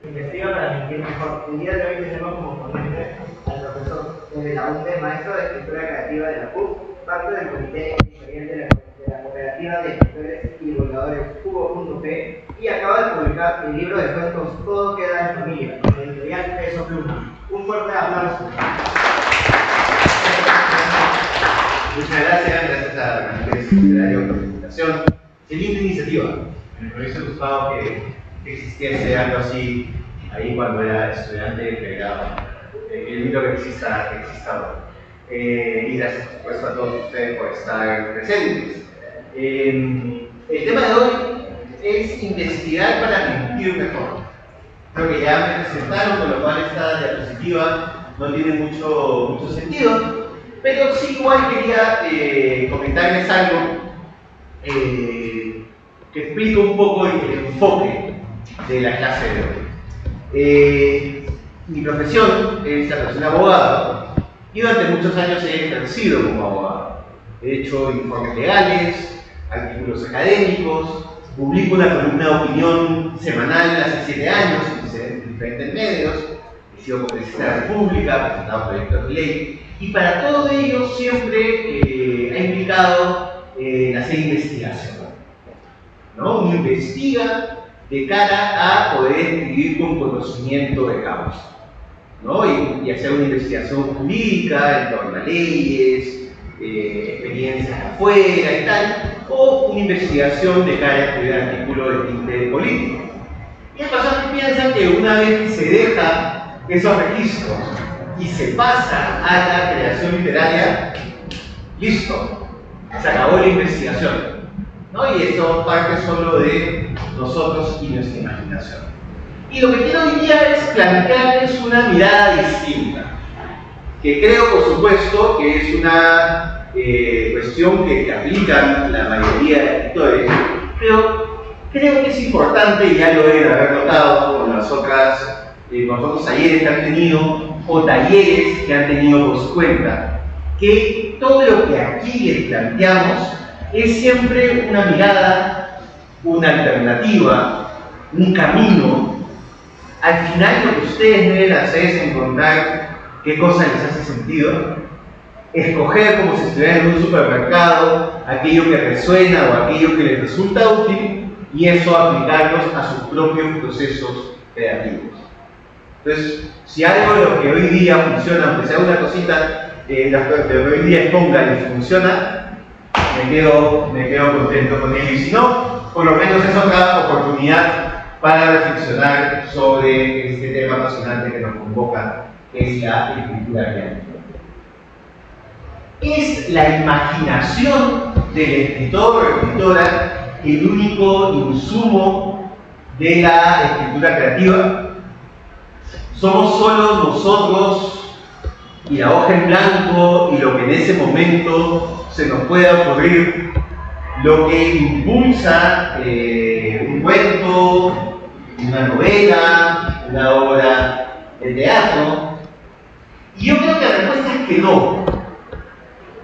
Investiga para mentir mejor. El día de hoy tenemos como ponente al profesor de la UNDE, maestro de escritura creativa de la PUC, parte del comité experiente de la cooperativa de escritores y divulgadores Hugo.p, y acaba de publicar el libro de cuentos Todo queda en familia, de la editorial Peso Pluma. Un fuerte aplauso. Muchas gracias a Andrés Literario por la invitación. Qué linda iniciativa. Me hubiese gustado que existiese algo así ahí cuando era estudiante de pregrado. Qué lindo que exista ahora. Y gracias, por supuesto, a todos ustedes por estar presentes. El tema de hoy es investigar para mentir mejor. Creo que ya me presentaron, con lo cual esta diapositiva no tiene mucho sentido. Pero sí igual quería comentarles algo que explique un poco el enfoque de la clase de hoy. Mi profesión es la profesión de abogado y durante muchos años he ejercido como abogado. He hecho informes legales, artículos académicos, publico una columna de opinión semanal hace 7 años en diferentes medios, he sido congresista de la República, presentado proyectos de ley. Y para todo ello siempre ha implicado hacer investigación, ¿no? Uno investiga de cara a poder escribir con conocimiento de causa, ¿no? Y hacer una investigación jurídica en torno a leyes, experiencias afuera y tal, o una investigación de cara a escribir artículos de tinte político. Y hay personas que piensan que una vez que se deja esos registros y se pasa a la creación literaria, listo, se acabó la investigación, ¿no? Y eso parte solo de nosotros y nuestra imaginación. Y lo que quiero hoy día es plantearles una mirada distinta, que creo, por supuesto, que es una cuestión que aplican la mayoría de escritores, pero creo que es importante, y ya lo deben haber notado con los otros talleres que han tenido, o talleres que han tenido por su cuenta, que todo lo que aquí les planteamos es siempre una mirada, una alternativa, un camino. Al final lo que ustedes deben hacer es encontrar qué cosa les hace sentido, escoger como si estuvieran en un supermercado aquello que resuena o aquello que les resulta útil y eso aplicarlos a sus propios procesos creativos. Entonces, si algo de lo que hoy día funciona, aunque sea una cosita de lo que hoy día expongan y funciona, me quedo contento con ello. Y si no, por lo menos es otra oportunidad para reflexionar sobre este tema apasionante que nos convoca, que es la escritura creativa. ¿Es la imaginación del escritor o escritora el único insumo de la escritura creativa? ¿Somos solo nosotros y la hoja en blanco y lo que en ese momento se nos pueda ocurrir lo que impulsa un cuento, una novela, una obra de teatro? Y yo creo que la respuesta es que no.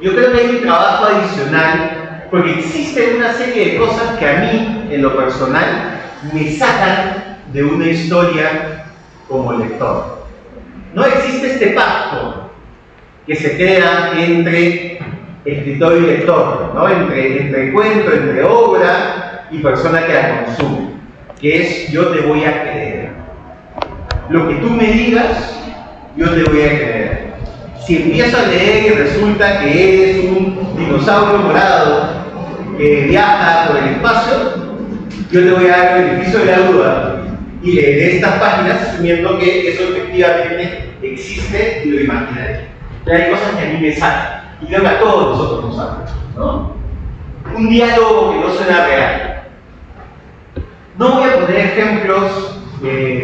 Yo creo que hay un trabajo adicional, porque existen una serie de cosas que a mí, en lo personal, me sacan de una historia como lector. No existe este pacto que se crea entre escritor y lector, ¿no? entre cuento, entre obra y persona que la consume, que es yo te voy a creer. Lo que tú me digas, yo te voy a creer. Si empiezo a leer y resulta que eres un dinosaurio morado que viaja por el espacio, yo te voy a dar el beneficio de la duda y leeré estas páginas asumiendo que eso efectivamente existe y lo imaginaré. Pero hay cosas que a mí me sacan, y creo que a todos nosotros nos sacan, ¿no? Un diálogo que no suena real. No voy a poner ejemplos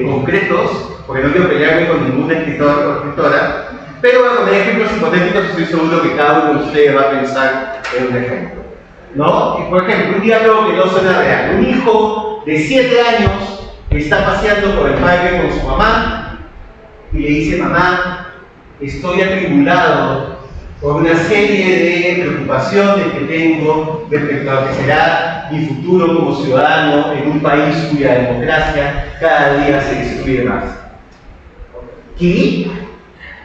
concretos, porque no quiero pelearme con ningún escritor o escritora, pero voy a poner ejemplos hipotéticos y estoy seguro que cada uno de ustedes va a pensar en un ejemplo, ¿no? Por ejemplo, un diálogo que no suena real. Un hijo de 7 años está paseando por el parque con su mamá y le dice: mamá, estoy atribulado por una serie de preocupaciones que tengo respecto a lo que será mi futuro como ciudadano en un país cuya democracia cada día se destruye más. ¿Qué?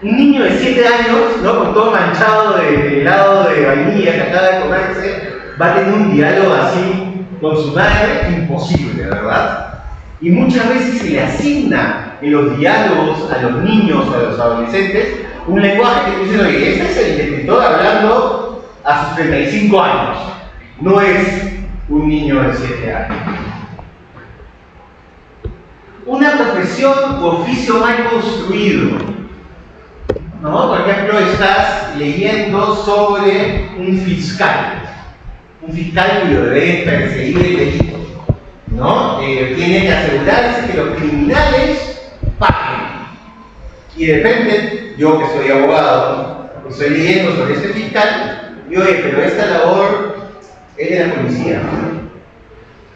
Un niño de 7 años, ¿no? Con todo manchado de helado de vainilla que acaba de comerse, va a tener un diálogo así con su madre, imposible, ¿verdad? Y muchas veces se le asigna en los diálogos a los niños, a los adolescentes, un lenguaje que dicen, oye, este es el escritor hablando a sus 35 años, no es un niño de 7 años. Una profesión u oficio mal construido, ¿no? Por ejemplo, estás leyendo sobre un fiscal cuyo debe perseguir el delito, ¿no? Tiene que asegurarse que los criminales paguen. Y de repente, yo que soy abogado, estoy leyendo sobre este fiscal, y oye, pero esta labor es de la policía.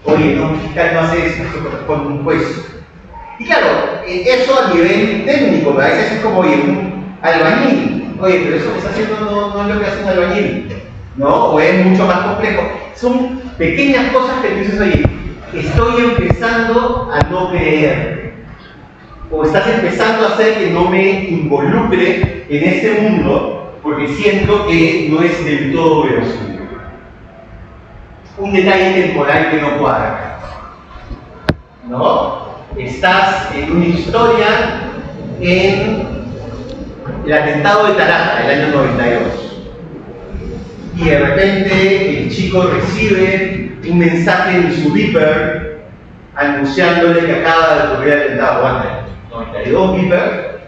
Oye, no, un fiscal no hace eso, eso corresponde a un juez. Y claro, eso a nivel técnico, a veces es como, oye, un albañil. Oye, pero eso que está haciendo no es lo que hace un albañil, ¿no? O es mucho más complejo. Son pequeñas cosas que tú dices, oye, estoy empezando a no creer. O estás empezando a hacer que no me involucre en este mundo porque siento que no es del todo verosímil. Un detalle temporal que no cuadra, ¿no? Estás en una historia en el atentado de Tarata, el año 92. Y de repente el chico recibe un mensaje en su beeper anunciándole que acaba de ocurrir el atentado. Bueno, 92 beeper,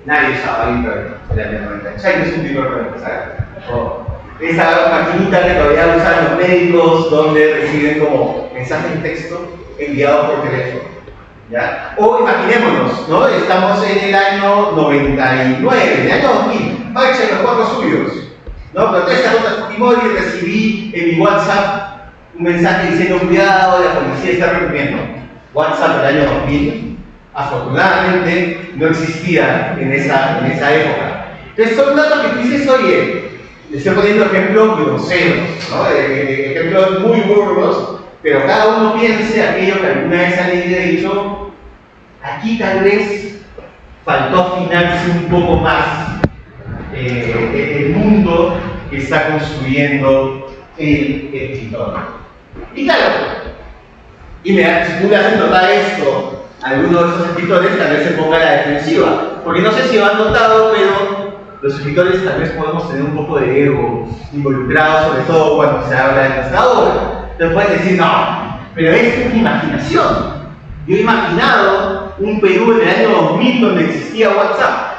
nadie usaba beeper en el año 92. Ya no es un beeper para empezar. Esa maquinita que todavía usan los médicos donde reciben como mensajes de texto enviados por teléfono, ¿ya? O imaginémonos, ¿no? Estamos en el año 99, en el año 2000, marcha los 4 suyos, ¿no? Protesta contra Fujimori y recibí en mi WhatsApp un mensaje diciendo cuidado, la policía está reprimiendo. WhatsApp del año 2000, afortunadamente, no existía en esa época. Entonces son datos que tú dices, oye, le estoy poniendo ejemplos groseros, ¿no? Ejemplos muy burdos, pero cada uno piense aquello que alguna vez ha leído y dicho, aquí tal vez faltó afinarse un poco más el mundo que está construyendo el escritor. Y claro, si tú le haces notar esto a alguno de esos escritores, tal vez se ponga a la defensiva, porque no sé si lo han notado, pero los escritores tal vez podemos tener un poco de ego involucrado, sobre todo cuando se habla de nuestra obra. Entonces pueden decir, no, pero esta es mi imaginación. Yo he imaginado un Perú en el año 2000 donde existía WhatsApp,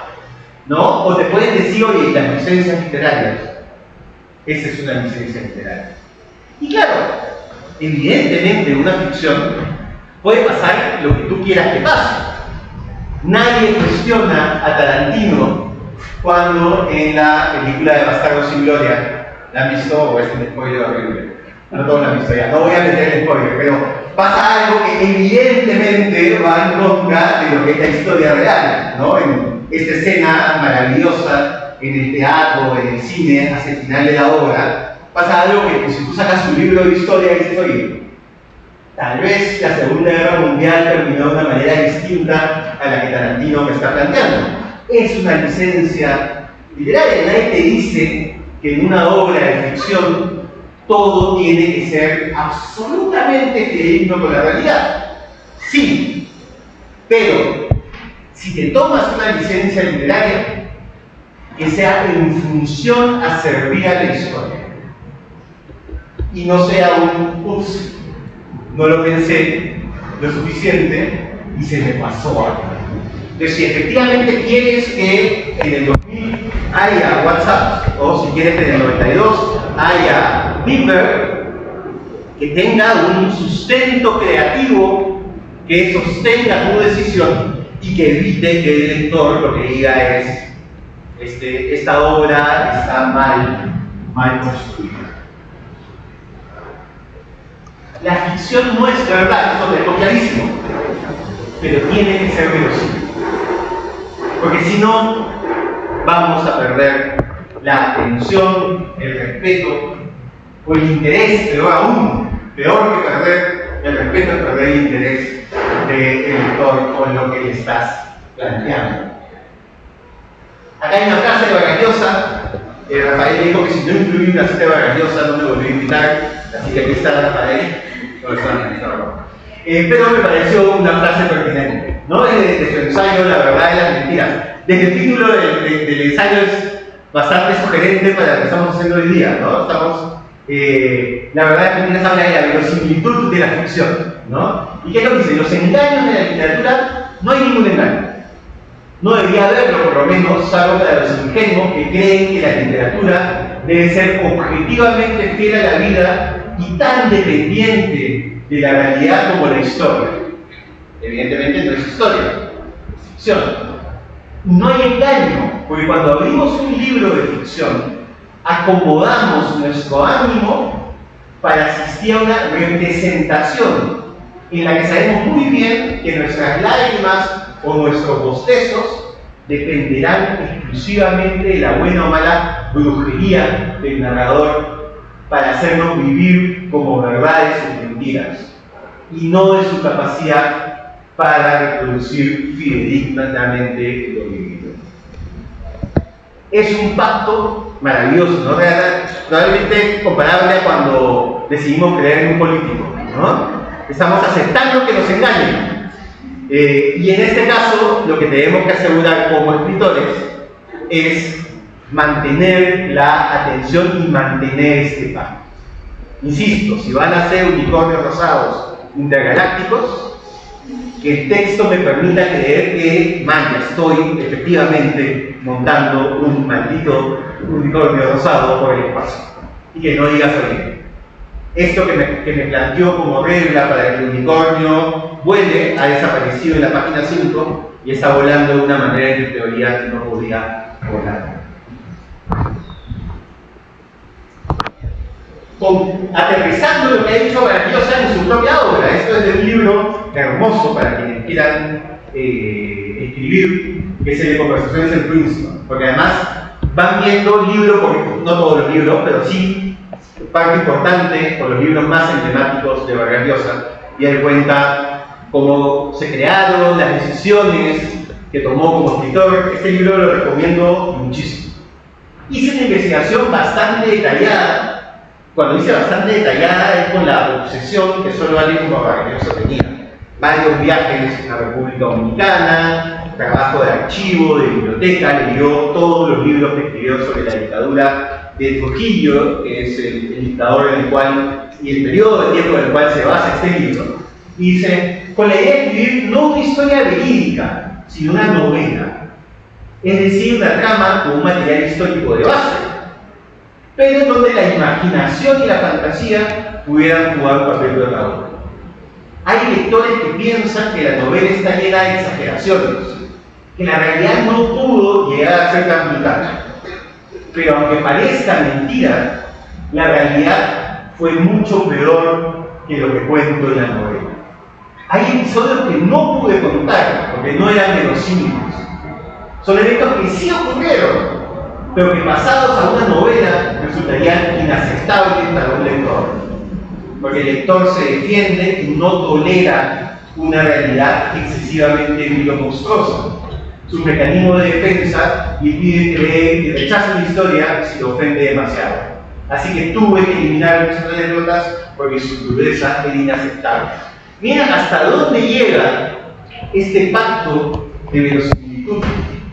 ¿no? O te pueden decir, oye, las licencias literarias. Esa es una licencia literaria. Y claro, evidentemente en una ficción puede pasar lo que tú quieras que pase. Nadie cuestiona a Tarantino cuando en la película de Bastardos sin Gloria, ¿la han visto o es un spoiler horrible? No todos la han visto ya, no voy a meter el spoiler, pero pasa algo que evidentemente va en contra de lo que es la historia real, ¿no? En esta escena maravillosa en el teatro, en el cine, hacia el final de la obra, pasa algo que pues, si tú sacas un libro de historia y dices, oye, tal vez la Segunda Guerra Mundial terminó de una manera distinta a la que Tarantino me está planteando. Es una licencia literaria, nadie te dice que en una obra de ficción todo tiene que ser absolutamente fidedigno con la realidad. Sí, pero si te tomas una licencia literaria, que sea en función a servir a la historia. Y no sea un, ups, no lo pensé lo suficiente y se me pasó algo. Entonces, si efectivamente quieres que en el 2000 haya WhatsApp, o si quieres que en el 92 haya Beeper, que tenga un sustento creativo que sostenga tu decisión y que evite que el lector lo que diga es esta obra está mal construida. La ficción no es verdad, eso lo dejo clarísimo, pero tiene que ser verosímil. Porque si no, vamos a perder la atención, el respeto o el interés, pero aún Peor que perder el respeto es perder el interés del lector con lo que le estás planteando. Acá hay una frase de Vargas Llosa. Rafael dijo que si no incluí una cita de Vargas Llosa no me volvió a invitar, así que aquí está Rafael. Pero me pareció una frase pertinente, ¿no? De su ensayo La verdad de las mentiras. Desde el título del ensayo es bastante sugerente para lo que estamos haciendo hoy día, ¿no? La verdad de las mentiras habla de la verosimilitud de la ficción, ¿no? ¿Y qué es lo que dice? Los engaños de la literatura, no hay ningún engaño. No debería haberlo, por lo menos, salvo para los ingenuos que creen que la literatura debe ser objetivamente fiel a la vida y tan dependiente de la realidad como la historia. Evidentemente no es historia, es ficción. No hay engaño, porque cuando abrimos un libro de ficción, acomodamos nuestro ánimo para asistir a una representación en la que sabemos muy bien que nuestras lágrimas o nuestros bostezos dependerán exclusivamente de la buena o mala brujería del narrador para hacernos vivir como verdades o mentiras, y no de su capacidad para reproducir fidedignamente lo vivido. Es un pacto maravilloso, ¿no? Probablemente comparable a cuando decidimos creer en un político, ¿no? Estamos aceptando que nos engañen. Y en este caso, lo que tenemos que asegurar como escritores es mantener la atención y mantener este pacto. Insisto, si van a ser unicornios rosados intergalácticos, que el texto me permita creer que, ya estoy efectivamente montando un maldito unicornio rosado por el espacio. Y que no diga soy. Esto que me planteó como regla para que el unicornio vuele ha desaparecido en la página 5 y está volando de una manera que en teoría no podía volar. Aterrizando lo que ha dicho Vargas Llosa en su propia obra. Esto es de un libro hermoso para quienes quieran escribir, que es el de Conversaciones en Princeton, porque además van viendo libro por, no todos los libros, pero sí parte importante por los libros más emblemáticos de Vargas Llosa, y él cuenta cómo se crearon, las decisiones que tomó como escritor. Este libro lo recomiendo muchísimo. Hice una investigación bastante detallada. Cuando dice bastante detallada es con la obsesión que solo alguien como Vargas Llosa tenía. Varios viajes a la República Dominicana, trabajo de archivo, de biblioteca, leyó todos los libros que escribió sobre la dictadura de Trujillo, que es el dictador en el cual, y el periodo de tiempo en el cual se basa este libro. Y dice, con la idea de escribir no una historia verídica, sino una novela. Es decir, una trama con un material histórico de base, pero donde la imaginación y la fantasía pudieran jugar un papel protagonista. Hay lectores que piensan que la novela está llena de exageraciones, que la realidad no pudo llegar a ser tan brutal. Pero aunque parezca mentira, la realidad fue mucho peor que lo que cuento en la novela. Hay episodios que no pude contar porque no eran verosímiles. Son eventos que sí ocurrieron, pero que pasados a una novela resultarían inaceptables para un lector. Porque el lector se defiende y no tolera una realidad excesivamente monstruosa. Su mecanismo de defensa impide creer y rechaza una historia si lo ofende demasiado. Así que tuve que eliminar muchas anécdotas porque su crudeza era inaceptable. Miren hasta dónde llega este pacto de verosimilitud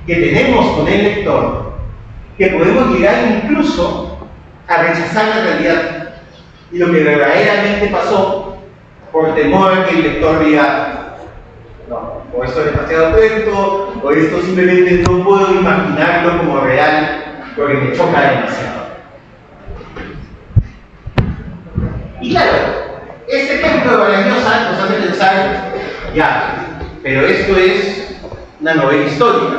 que tenemos con el lector, que podemos llegar incluso a rechazar la realidad y lo que verdaderamente pasó por temor a que el lector diga no, o esto es demasiado cuento, o esto simplemente no puedo imaginarlo como real porque me choca demasiado. Y claro, este ejemplo de Vargas Llosa nos hace pensar, ya, pero esto es una novela histórica.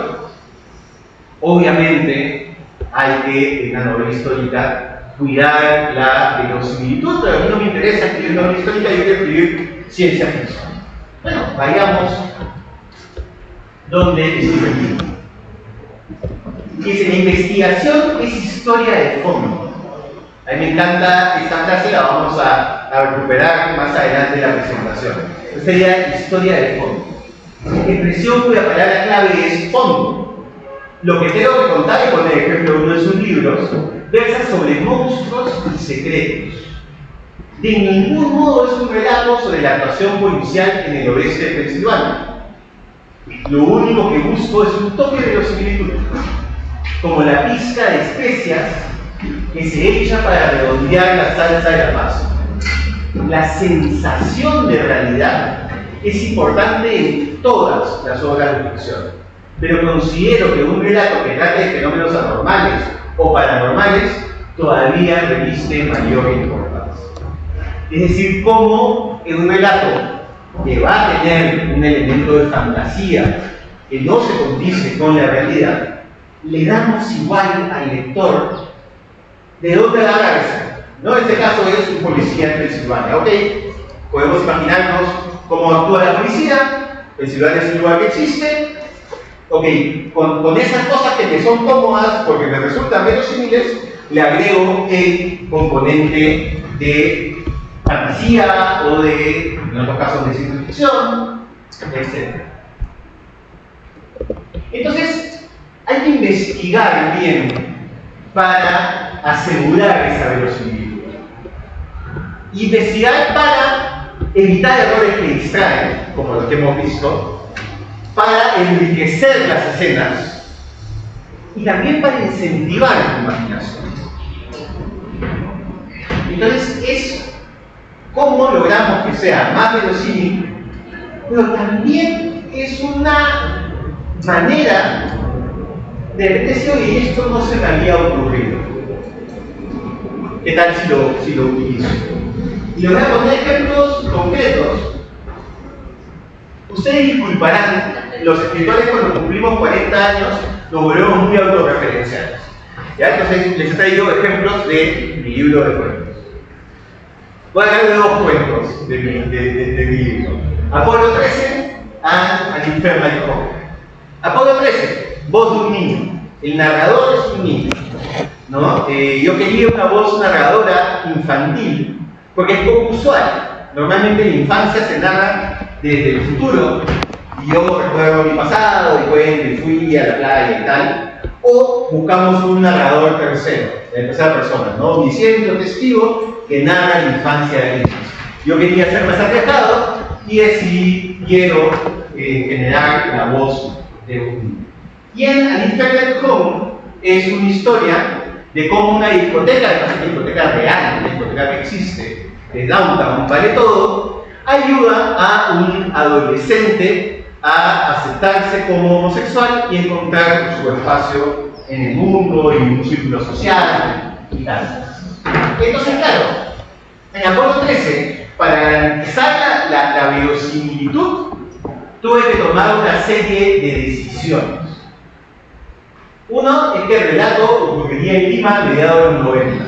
Obviamente hay que, en una novela histórica, cuidar la verosimilitud, pero a mí no me interesa escribir una novela histórica, yo quiero escribir ciencia ficción. Bueno, vayamos donde estoy aquí. Dice, la investigación es historia de fondo. A mí me encanta esta frase, la vamos a a recuperar más adelante la presentación. Esta sería historia de fondo. Expresión cuya palabra clave es fondo. Lo que tengo que contar, y poner ejemplo de uno de sus libros, versa sobre monstruos y secretos. De ningún modo es un relato sobre la actuación policial en el oeste de Pensilvania. Lo único que busco es un toque de verosimilitud, como la pizca de especias que se echa para redondear la salsa de la paz. La sensación de realidad es importante en todas las obras de ficción, pero considero que un relato que trate de fenómenos anormales o paranormales todavía reviste mayor importancia. Es decir, cómo en un relato que va a tener un elemento de fantasía que no se condice con la realidad, le damos igual al lector de dónde agarrarse. ¿No? En este caso es un policía en Pensilvania. Ok, podemos imaginarnos cómo actúa la policía. Pensilvania es un lugar que existe. Ok, con esas cosas que me son cómodas porque me resultan verosímiles, le agrego el componente de fantasía o de, en otros casos, de ciencia ficción, etc. Entonces, hay que investigar bien para asegurar esa verosimilitud. Investigar para evitar errores que distraen, como los que hemos visto, para enriquecer las escenas y también para incentivar la imaginación. Entonces, es cómo logramos que sea más verosímil, pero también es una manera de decir, oye, esto no se me había ocurrido. ¿Qué tal si lo utilizo? Y les voy a poner ejemplos concretos. Ustedes disculparán, los escritores cuando cumplimos 40 años nos volvemos muy autorreferenciales. ¿Ya? Entonces les he traído ejemplos de mi libro de cuentos. Voy a hablar de dos cuentos de mi libro. Apolo 13 and Infernal Home. Apolo 13, voz de un niño. El narrador es un niño, ¿no? Yo quería una voz narradora infantil, porque es poco usual. Normalmente la infancia se narra desde el futuro, y yo recuerdo mi pasado, y bueno, fui a la playa y tal, o buscamos un narrador tercero, de tercera persona, ¿no? Omnisciente o testigo que narra la infancia de ellos. Yo quería ser más arriesgado y decidí, quiero generar la voz de un niño. Y en An Infernal Home es una historia de cómo una discoteca, además una discoteca real, una discoteca que existe, de Downtown, vale todo, ayuda a un adolescente a aceptarse como homosexual y encontrar su espacio en el mundo y un círculo social y tal. Entonces, claro, en Apolo 13, para garantizar la verosimilitud, tuve que tomar una serie de decisiones. Uno es que el relato ocurriría en Lima a mediados de los 90.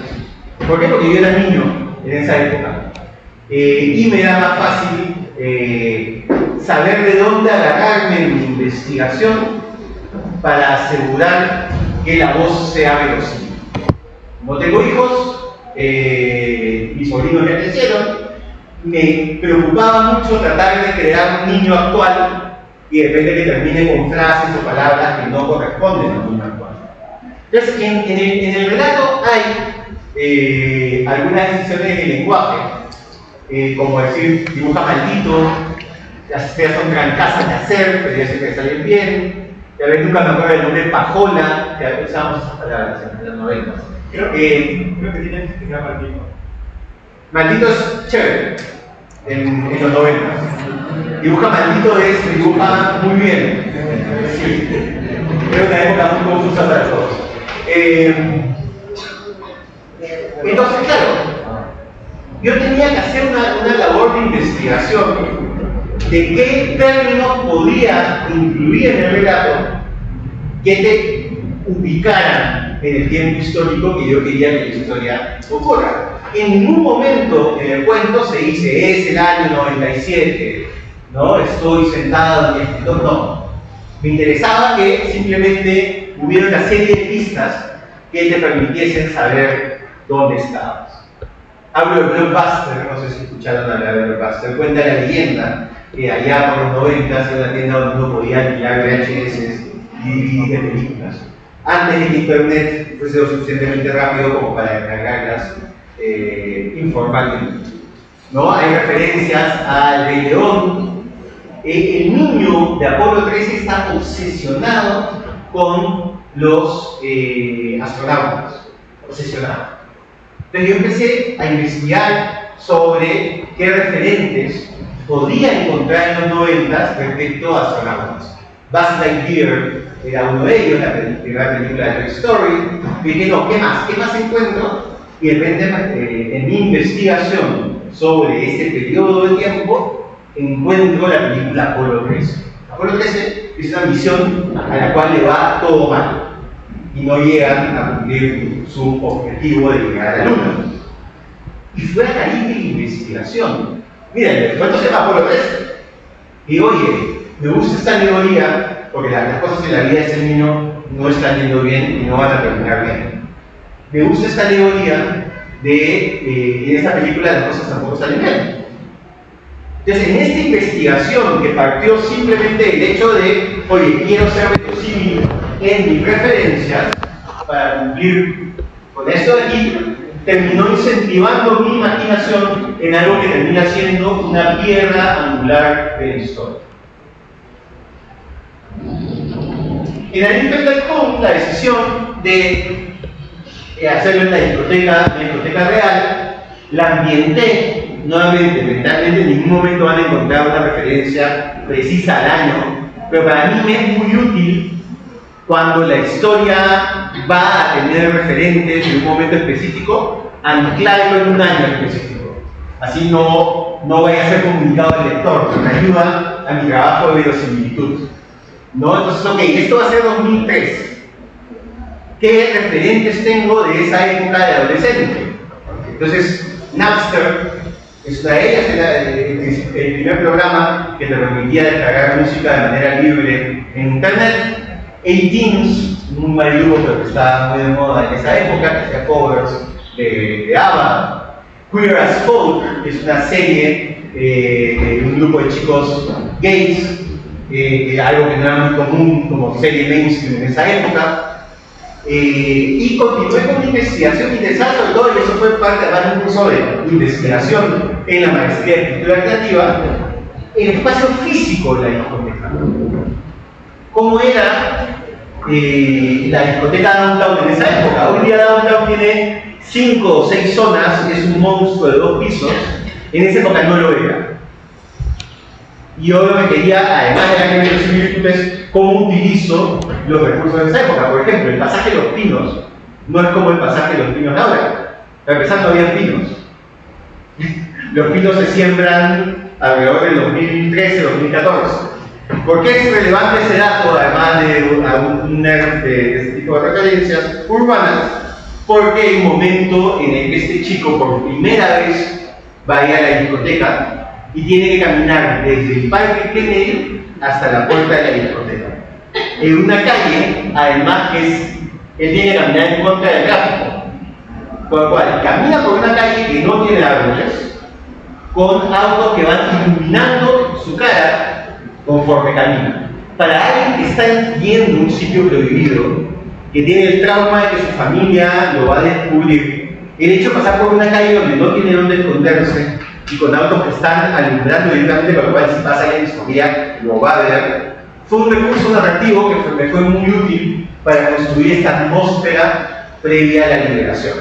¿Por qué? Porque yo era niño en esa época. Y me era más fácil saber de dónde agarrarme en mi investigación para asegurar que la voz sea verosímil. Como tengo hijos, mis sobrinos ya crecieron, me preocupaba mucho tratar de crear un niño actual y de repente que termine con frases o palabras que no corresponden a un niño actual. Entonces, en el relato hay algunas decisiones de lenguaje, como decir, dibuja maldito, las feas son trancasas de hacer, pero ya sé que salen bien. Y a ver, nunca me acuerdo del nombre pajola, que usábamos esas palabras en los 90. Creo que tienen que ser maldito. Maldito es chévere en los 90. Dibuja maldito dibuja muy bien. Sí. Era una época muy confusa para todos. Entonces, claro, yo tenía que hacer una labor de investigación de qué términos podía incluir en el relato que te ubicaran en el tiempo histórico que yo quería que la historia ocurra. En ningún momento en el cuento se dice es el año 97, ¿no? Estoy sentado en el escritor, no. Me interesaba que simplemente hubiera una serie de pistas que te permitiesen saber dónde estabas. Hablo de Blockbuster, no sé si escucharon hablar de Blockbuster. Cuenta la leyenda que allá por los 90 era una tienda donde uno podía alquilar VHS y DVD de películas. Antes de que Internet fuese lo suficientemente rápido como para descargarlas informalmente. ¿No? Hay referencias al Rey León. El niño de Apolo 13 está obsesionado con los astronautas. Obsesionado. Entonces yo empecé a investigar sobre qué referentes podía encontrar en los 90 respecto a astronautas. Buzz Lightyear era uno de ellos, la primera película de Toy Story. Y dije, no, ¿qué más encuentro? Y de repente, en mi investigación sobre ese periodo de tiempo, encuentro la película Apolo 13. Apolo 13 es una misión a la cual le va todo mal y no llegan a cumplir su objetivo de llegar a la Luna. Y fue a raíz de la investigación. Miren, el cuento se llama Apolo 13. Y oye, me gusta esta alegoría porque las cosas en la vida de ese niño no están yendo bien y no van a terminar bien. Me gusta esta alegoría de en esta película las cosas tampoco salen bien. Entonces, en esta investigación que partió simplemente del hecho de, oye, quiero ser verosímil en mis preferencias para cumplir con esto de aquí, terminó incentivando mi imaginación en algo que termina siendo una piedra angular de la historia. En el Imperial Home, la decisión de hacerlo en la discoteca real, la ambienté nuevamente, mentalmente. En ningún momento van a encontrar una referencia precisa al año, pero para mí me es muy útil cuando la historia va a tener referentes en un momento específico, anclarlo en un año específico. Así no vaya a ser comunicado al lector, me ayuda a mi trabajo de verosimilitud. ¿No? Entonces, ok, esto va a ser 2003. ¿Qué referentes tengo de esa época de adolescente? Entonces, Napster es una de ellas, el primer programa que te permitía descargar música de manera libre en internet. 18s, un marido que estaba muy de moda en esa época, que hacía covers de ABBA. Queer as Folk, que es una serie de un grupo de chicos gays, algo que no era muy común como serie mainstream en esa época. Y continué con mi investigación interesada sobre todo, y eso fue parte de un curso de investigación en la maestría de escritura creativa, en el espacio físico de la discoteca. ¿Cómo era la discoteca Downtown en esa época? Hoy día Downtown tiene 5 o 6 zonas, es un monstruo de 2 pisos. En esa época no lo era. Y yo lo que quería, además de la verosimilitud, es cómo utilizo los recursos de esa época. Por ejemplo, el pasaje de los pinos no es como el pasaje de los pinos de ahora. Para empezar, no había pinos. Los pinos se siembran alrededor del 2013-2014. ¿Por qué es relevante ese dato, además de un nerd de este tipo de referencias urbanas? Porque hay un momento en el que este chico por primera vez va a ir a la discoteca y tiene que caminar desde el Parque Kennedy hasta la puerta de la discoteca. En una calle, además, él tiene que caminar en contra del tráfico. Por lo cual, camina por una calle que no tiene árboles, con autos que van iluminando su cara conforme camina. Para alguien que está yendo a un sitio prohibido, que tiene el trauma de que su familia lo va a descubrir, el hecho de pasar por una calle donde no tiene dónde esconderse y con autos que están alumbrando directamente, por lo cual si pasa alguien en su familia lo va a ver, fue un recurso narrativo que me fue muy útil para construir esta atmósfera previa a la liberación.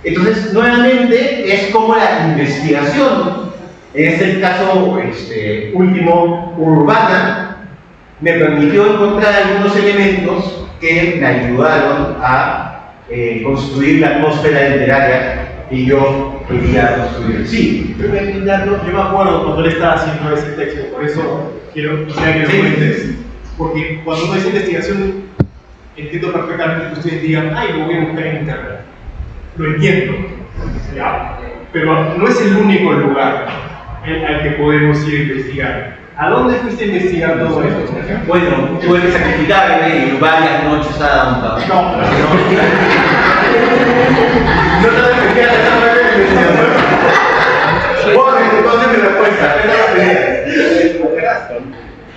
Entonces, nuevamente, es como la investigación, en este caso último, urbana, me permitió encontrar algunos elementos que me ayudaron a construir la atmósfera literaria que yo quería construir. Sí. Yo me acuerdo cuando él estaba haciendo ese texto, por eso quisiera que lo cuentes. Porque cuando uno hace investigación, entiendo perfectamente que ustedes digan, ay, lo voy a buscar en internet. Lo entiendo, ¿ya? Pero no es el único lugar al que podemos ir a investigar. ¿A dónde fuiste a investigar todo esto? Bueno, tuve que sacrificarme y varias noches a Downtown. No te voy a Borren entonces mi respuesta.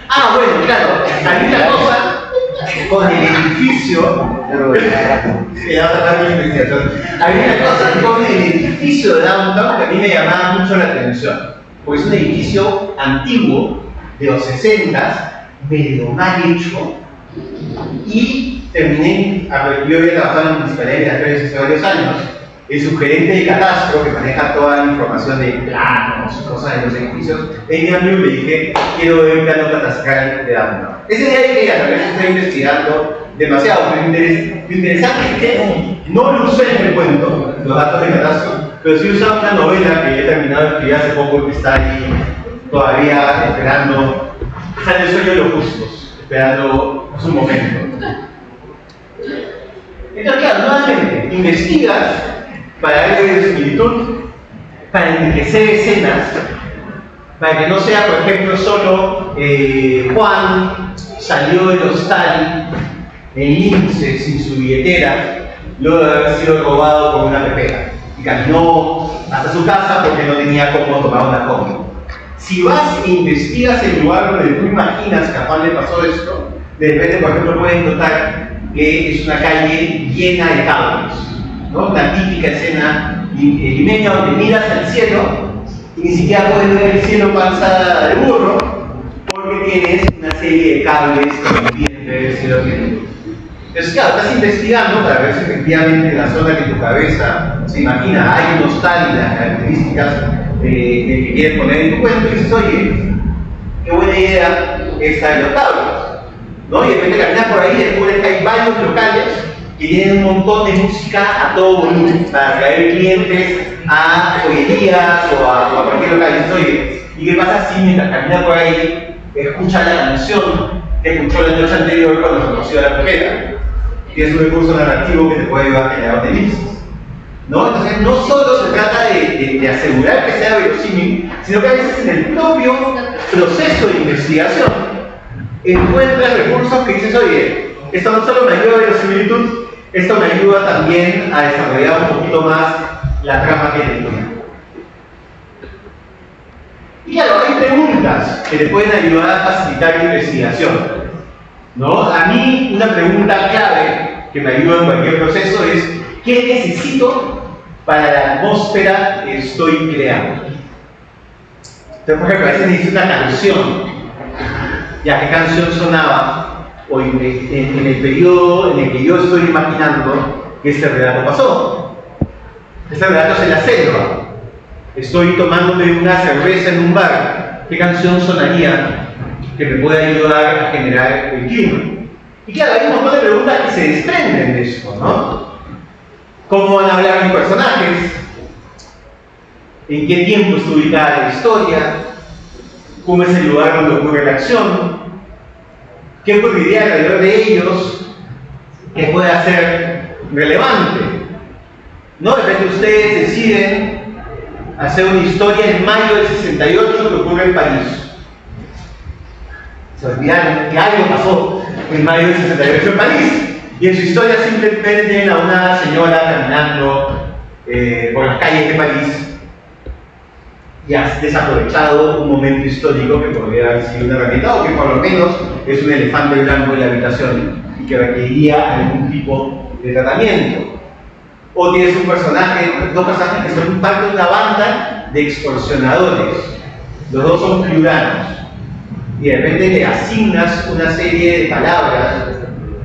Ah, bueno, claro. Hay una cosa con el edificio. Ya va a dar mi investigación. Hay una cosa con el edificio de Downtown que a mí me llamaba mucho la atención. Porque es un edificio antiguo de los 60s, medio mal hecho. Y terminé, yo había trabajado en la municipalidad de Miraflores hace varios años. El subgerente de catastro, que maneja toda la información de planos y cosas de los edificios, el día mío le dije, quiero ver un plano catastral de Downtown. Ese día dije, a través estoy investigando demasiado, pero lo interesante es que no lo usé en el cuento, los datos de catastro, pero sí usaba una novela que he terminado de escribir hace poco y que está ahí todavía esperando, sale el sueño de los justos, esperando su momento. Entonces, claro, nuevamente, investigas para ver similitud, para enriquecer escenas, para que no sea, por ejemplo, solo Juan salió del hostal en Lince sin su billetera, luego de haber sido robado por una pepera, y caminó hasta su casa porque no tenía cómo tomar una combi. Si vas e investigas el lugar donde tú imaginas que a Juan le pasó esto, de repente, por ejemplo, puedes notar que es una calle llena de cables, ¿no? Una típica escena limeña donde miras al cielo y ni siquiera puedes ver el cielo panza de burro porque tienes una serie de cables que impiden ver el cielo pleno. Entonces, claro, estás investigando para ver si efectivamente en la zona que tu cabeza se imagina hay un hostal y las características que quieres poner en tu cuento y dices, oye, qué buena idea esta de los cables, ¿no? Y de repente caminas por ahí y descubres que hay varios locales que tienen un montón de música a todo volumen para atraer clientes a joyerías o a cualquier local. Y dices, oye, ¿y qué pasa si mientras caminas por ahí escuchas la canción que escuchó la noche anterior cuando conoció a la mujer? Que es un recurso narrativo que te puede ayudar a generar delicias, ¿no? Entonces, no solo se trata de asegurar que sea verosímil, sino que a veces en el propio proceso de investigación encuentras recursos que dices, oye, esto no solo me ayuda a verosimilitud, esto me ayuda también a desarrollar un poquito más la trama que tenía. Y claro, hay preguntas que te pueden ayudar a facilitar la investigación, ¿no? A mí, una pregunta clave que me ayuda en cualquier proceso es, ¿qué necesito para la atmósfera que estoy creando? Entonces, por ejemplo, a veces necesito una canción. ¿Ya qué canción sonaba? O en el periodo en el que yo estoy imaginando que este relato pasó. Este relato es en la selva. Estoy tomándome una cerveza en un bar. ¿Qué canción sonaría que me pueda ayudar a generar el clima? Y claro, hay un montón de preguntas que se desprenden de esto, ¿no? ¿Cómo van a hablar mis personajes? ¿En qué tiempo está ubicada la historia? ¿Cómo es el lugar donde ocurre la acción? ¿Qué ocurriría alrededor de ellos que pueda ser relevante? ¿No? De repente ustedes deciden hacer una historia en mayo del 68 que ocurre en París. Se olvidaron que algo pasó en mayo del 68 en París. Y en su historia simplemente tienen a una señora caminando por las calles de París y has desaprovechado un momento histórico que podría haber sido una herramienta o que por lo menos es un elefante blanco en la habitación y que requeriría algún tipo de tratamiento. O tienes un personaje, dos personajes que son parte de una banda de extorsionadores. Los dos son piuranos. Y de repente le asignas una serie de palabras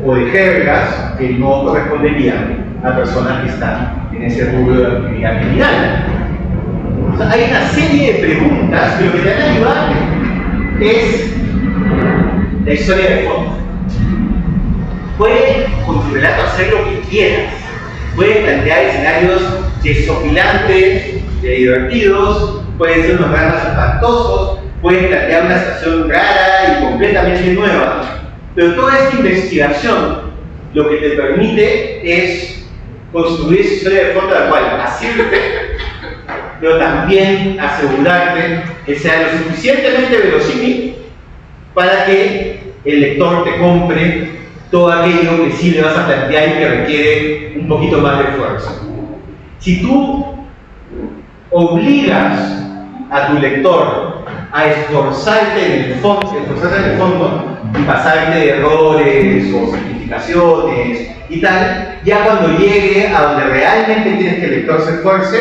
o de jergas que no corresponderían a personas que están en ese rubro de actividad criminal. O sea, hay una serie de preguntas, pero lo que te van a ayudar es la historia de fondo. Puedes con tu relato hacer lo que quieras. Puedes plantear escenarios desopilantes, divertidos, pueden ser unos dramas espantosos, puedes plantear una estación rara y completamente nueva. Pero toda esta investigación lo que te permite es construir esa historia de fondo a la cual asirte, pero también asegurarte que sea lo suficientemente verosímil para que el lector te compre todo aquello que sí le vas a plantear y que requiere un poquito más de esfuerzo. Si tú obligas a tu lector a esforzarte en el fondo y pasarte de errores o simplificaciones y tal, ya cuando llegue a donde realmente quieres que el lector se esfuerce,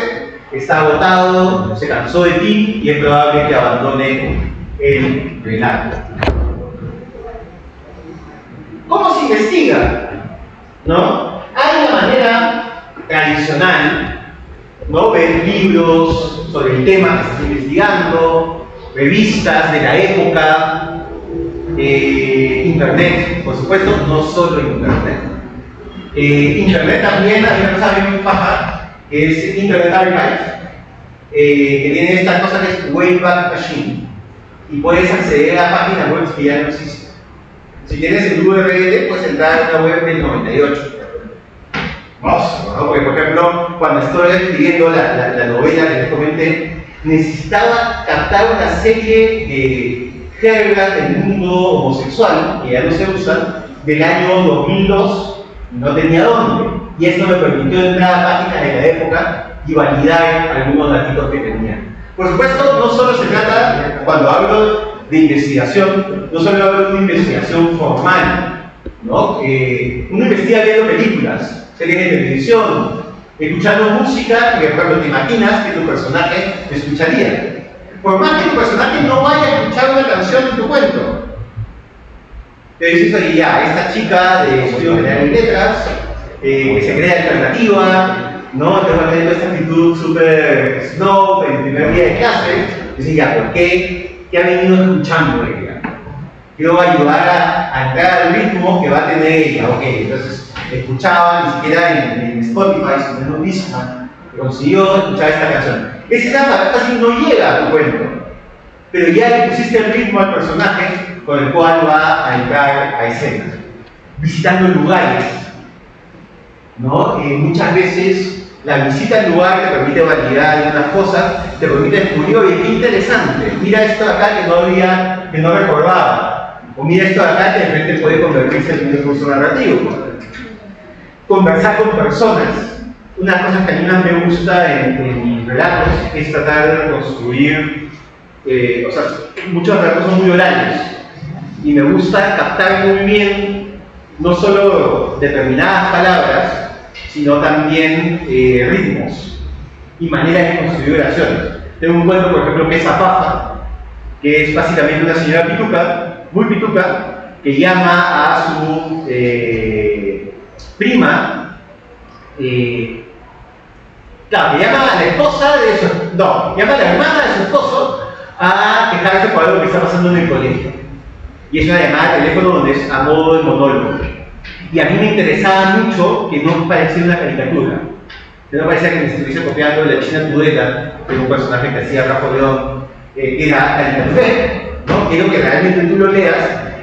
está agotado, se cansó de ti y es probable que abandone el relato. ¿Cómo se investiga? ¿No? Hay una manera tradicional, ¿no? Ver libros sobre el tema que se está investigando, revistas de la época, internet, por supuesto, no solo internet. Internet también, hay una cosa bien paja, que es Internet Archive, que tiene esta cosa que es Wayback Machine, y puedes acceder a páginas web que ya no existen. Si tienes el URL, puedes entrar a una web del 98. Vamos, ¿no? Porque, por ejemplo, cuando estoy escribiendo la novela que les comenté, necesitaba captar una serie de jergas del mundo homosexual, que ya no se usan, del año 2002, no tenía dónde. Y esto me permitió entrar a páginas de la época y validar algunos datos que tenía. Por supuesto, no solo se trata, cuando hablo de investigación, no solo hablo de una investigación formal, ¿no? Uno investiga viendo películas, series de televisión, escuchando música, y por ejemplo te imaginas que tu personaje escucharía. Por más que tu personaje no vaya a escuchar una canción en tu cuento, te dices, oye, ya, esta chica de estudio general en letras, que se cree alternativa, ¿no? Tengo esta actitud súper snob en el primer día de clase, dices, ya, ¿por qué? ¿Qué ha venido escuchando ella? Quiero ayudar a entrar al ritmo que va a tener ella, ok, entonces escuchaba, ni siquiera en Spotify, sino en un Discman, consiguió escuchar esta canción. Esa etapa casi no llega a tu cuento, pero ya le pusiste el ritmo al personaje con el cual va a entrar a escena. Visitando lugares, ¿no? Muchas veces la visita al lugar te permite validar algunas cosas, te permite descubrir, oye, qué interesante, mira esto de acá que no recordaba, o mira esto de acá que de repente puede convertirse en un recurso narrativo. Conversar con personas. Una cosa que a mí más me gusta en mis relatos es tratar de reconstruir, muchos relatos son muy orales, y me gusta captar muy bien no solo determinadas palabras, sino también ritmos y maneras de construir oraciones. Tengo un cuento, por ejemplo, que es Zapafa, que es básicamente una señora pituca, muy pituca, que llama a su prima, claro, que llama a la esposa de su, no, llama a la hermana de su esposo a quejarse por algo que está pasando en el colegio. Y es una llamada de teléfono donde es a modo de monólogo. Y a mí me interesaba mucho que no pareciera una caricatura. Que no parecía que me estuviese copiando la China Tudela, que era un personaje que hacía Rafa León, que era caricatura, ¿no? Quiero que realmente tú lo leas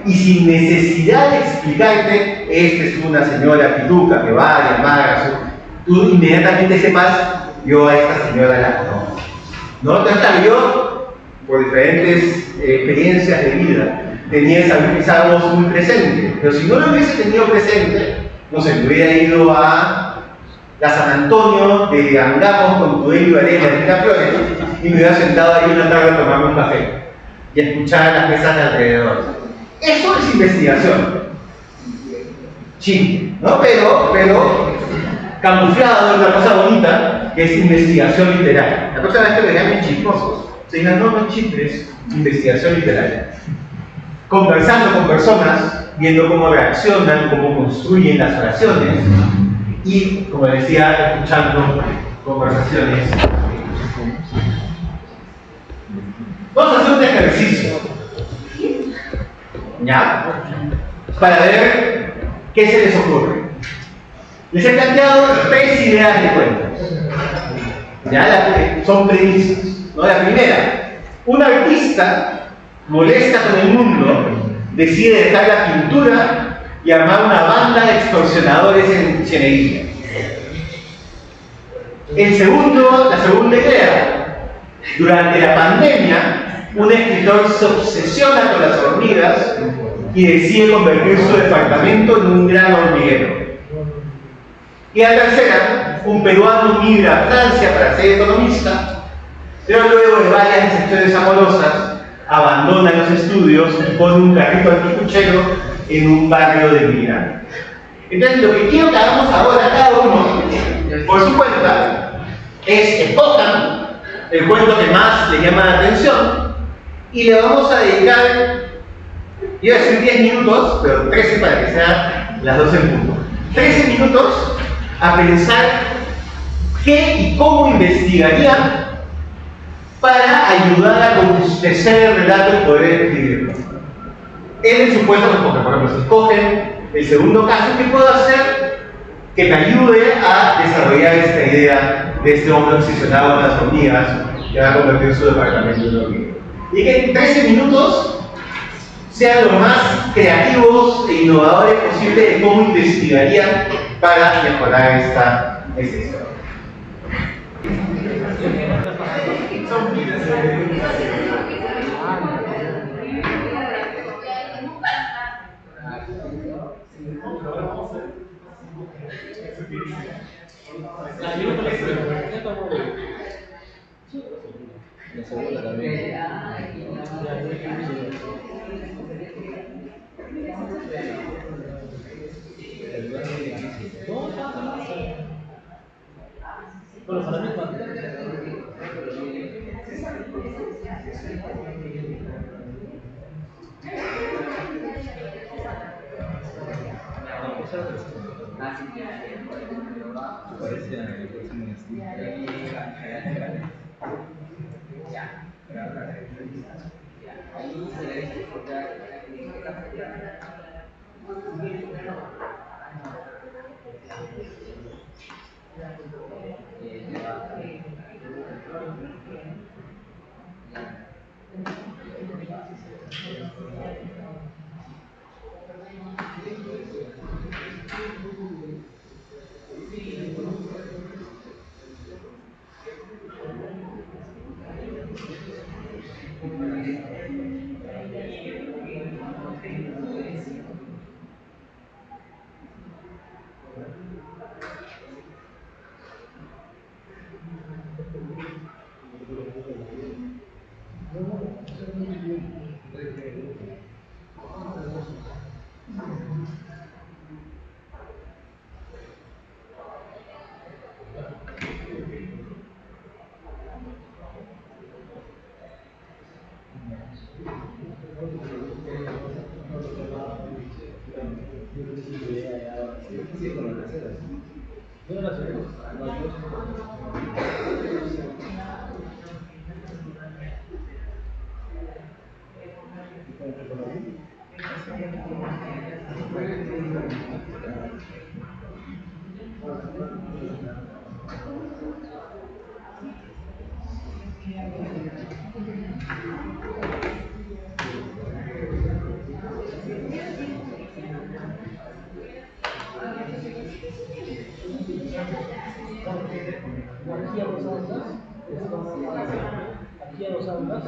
y sin necesidad de explicarte, esta es una señora pituca que va a llamar a su... Tú inmediatamente sepas, yo a esta señora la conozco. ¿No? Entonces, yo, por diferentes experiencias de vida, tenía esa voz muy presente, pero si no lo hubiese tenido presente, no sé, me hubiera ido a la San Antonio de Angamos con Tudela y Varela de Miraflores y me hubiera sentado ahí una tarde a tomarme un café y a escuchar las mesas de alrededor. Eso es investigación. Sí, ¿no? Pero camuflado en una cosa bonita que es investigación literaria. La próxima vez que me llamen chismosos, se digan, no chismes, investigación literaria. Conversando con personas, viendo cómo reaccionan, cómo construyen las oraciones y, como decía, escuchando conversaciones. Vamos a hacer un ejercicio, ¿ya? Para ver qué se les ocurre. Les he planteado 3 ideas de cuentos. ¿Ya? Son premisas, ¿no? La primera, un artista molesta con el mundo, decide dejar la pintura y armar una banda de extorsionadores en Cieneguilla. La segunda idea, durante la pandemia, un escritor se obsesiona con las hormigas y decide convertir su departamento en un gran hormiguero. Y la tercera, un peruano migra a Francia para ser economista, pero luego de varias decepciones amorosas, abandona los estudios y pone un carrito anticuchero en un barrio de inmigrantes. Entonces, lo que quiero que hagamos ahora, cada uno, por su cuenta, es escojan el cuento que más le llama la atención y le vamos a dedicar, iba a decir 10 minutos, pero 13 para que sean las 12 en punto. 13 minutos a pensar qué y cómo investigaría para ayudar a combustecer el relato y poder escribirlo. En su puesto, por ejemplo, si escogen el segundo caso, ¿qué puedo hacer que me ayude a desarrollar esta idea de este hombre obsesionado con las hormigas que va a convertir su departamento en un hormiguero? Y que en 13 minutos sean lo más creativos e innovadores posible de cómo investigarían para mejorar esta historia. Bueno, para mí aquí a los aulas,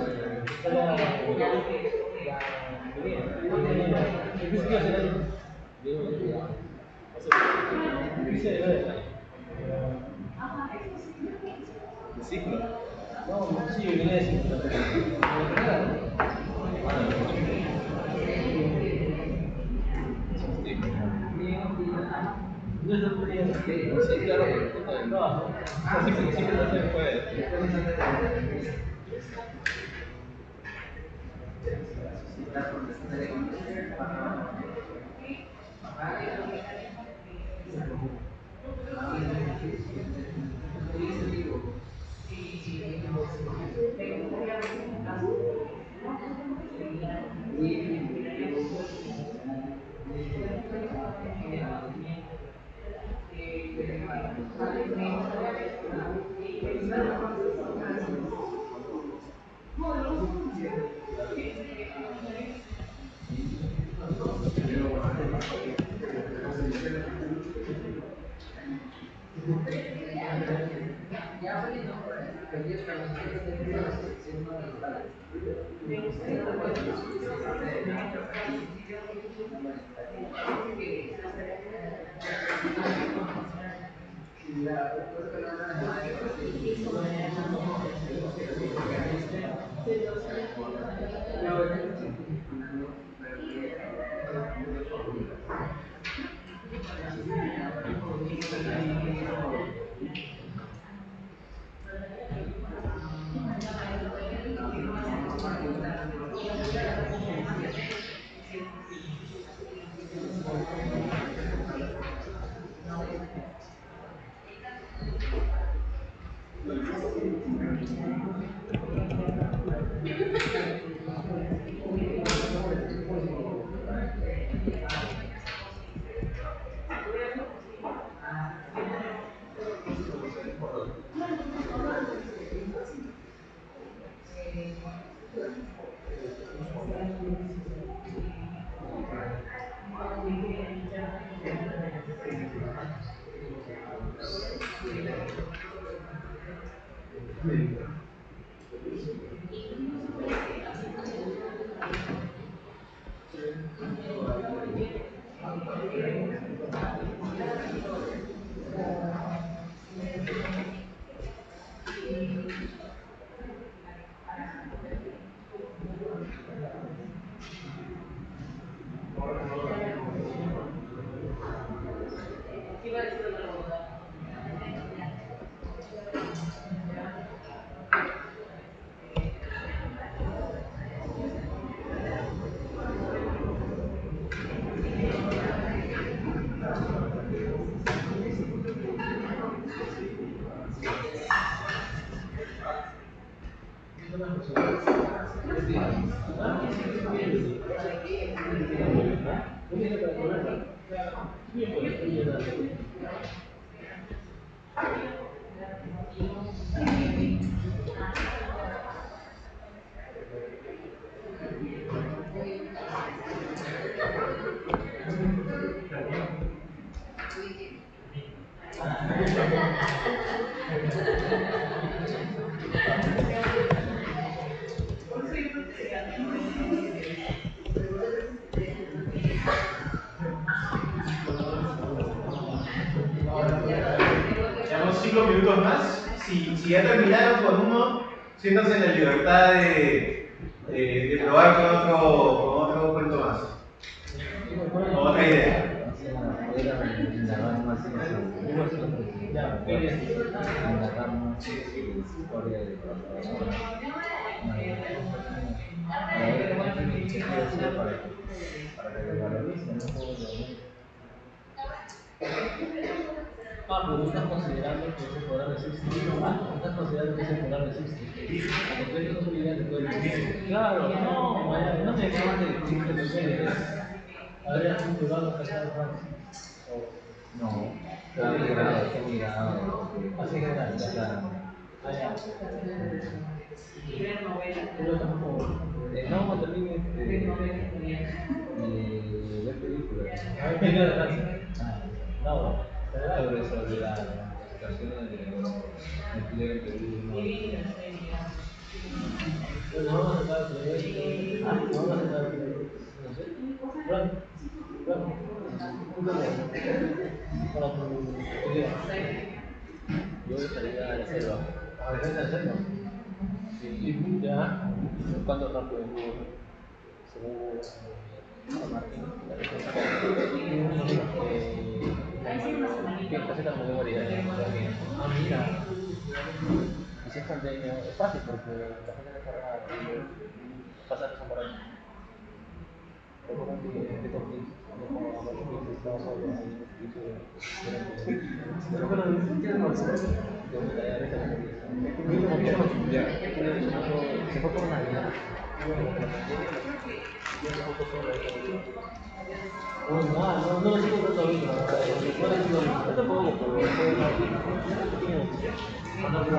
Llevamos 5 minutos más. Si ya terminaron con uno, siéntanse en la libertad de probar con otro cuento más. Con otra idea. Ah, pero no estás considerando que ese programa existe. Ah, no estás considerando que ese programa existe. Porque no son ideas de todo el mundo. Claro, no me acaban de decir que no sé. Habría un programa casado Francis. No, está migrado. Así que nada, claro. Ah, ya. Pero tampoco. No, también ver películas. A ver, películas de Francia. No, sobre las situaciones de empleo en Perú. Bueno, vamos a tratar de ver. Vamos a tratar de ver. No sé. Bueno, para tu idea. Yo estaría en la selva. ¿A veces en la selva? Sí, ya. Buscando rápido en Google. Según Martín, que caseta no memoria. Ah, mira. Y si es pandemia, es fácil porque la gente de carrera pasa a desamparar. Recuerdo que conflicto, como conflicto, estaba solo ahí, pero bueno, no sé. Yo me caí a veces se fue por Navidad. No lo sigo tanto ahorita, yo tampoco, pero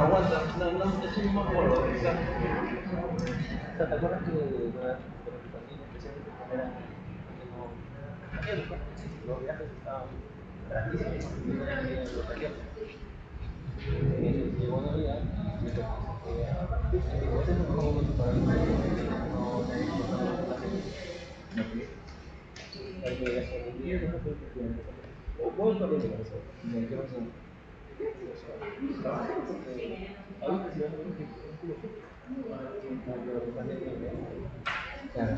aguanta, eso no me acuerdo, ¿te acuerdas que especialmente los viajes estaban gratísimos, no eran ni los talleres? Llegó un día y me dijo, ese es el mejor momento para mí, no hay que hacer un día, ¿cómo es para mí? ¿Qué pasó? Ahorita si vas a ver un culo. Claro.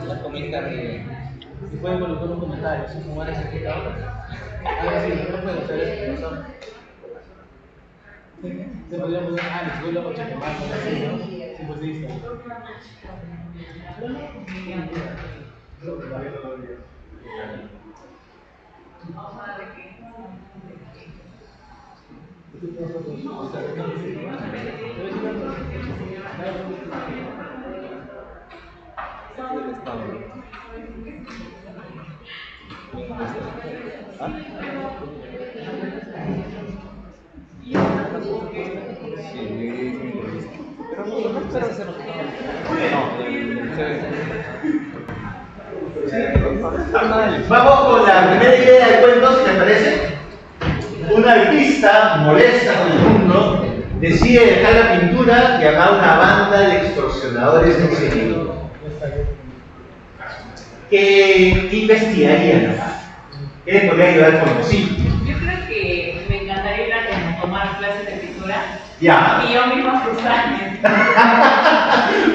La comenta que si pueden colocar los comentarios, son como varias espectadores. Algo así, no pueden hacer eso, ¿no? Se podría poner Alex, vuelvo a Chacomán, así, ¿no? Sí, pues sí, Vamos con la primera idea del cuento, si te parece. Un artista molesta con el mundo, decide dejar la pintura y armar una banda de extorsionadores en serie. ¿Qué investigarían acá? ¿Qué les podría ayudar con los sí? Yo creo que me encantaría ir a tomar clases de pintura Ya. y yo misma frustrarme.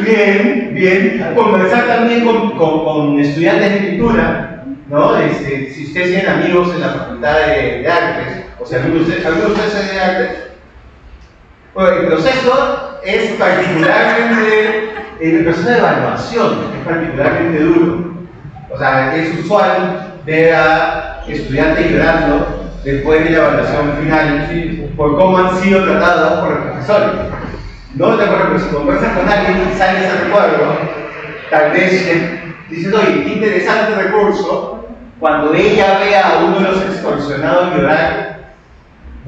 Bien, bien. Conversar también con estudiantes de pintura, ¿no? Si ustedes tienen amigos en la facultad de artes, o sea, algunos de ustedes son de artes, bueno, el proceso es particularmente, el proceso de evaluación es particularmente duro. O sea, es usual ver a estudiantes llorando después de la evaluación final por cómo han sido tratados por los profesores. No te acuerdo, pero si conversas con alguien y sale ese recuerdo, tal vez dices, oye, qué interesante recurso. Cuando ella vea a uno de los extorsionados llorar,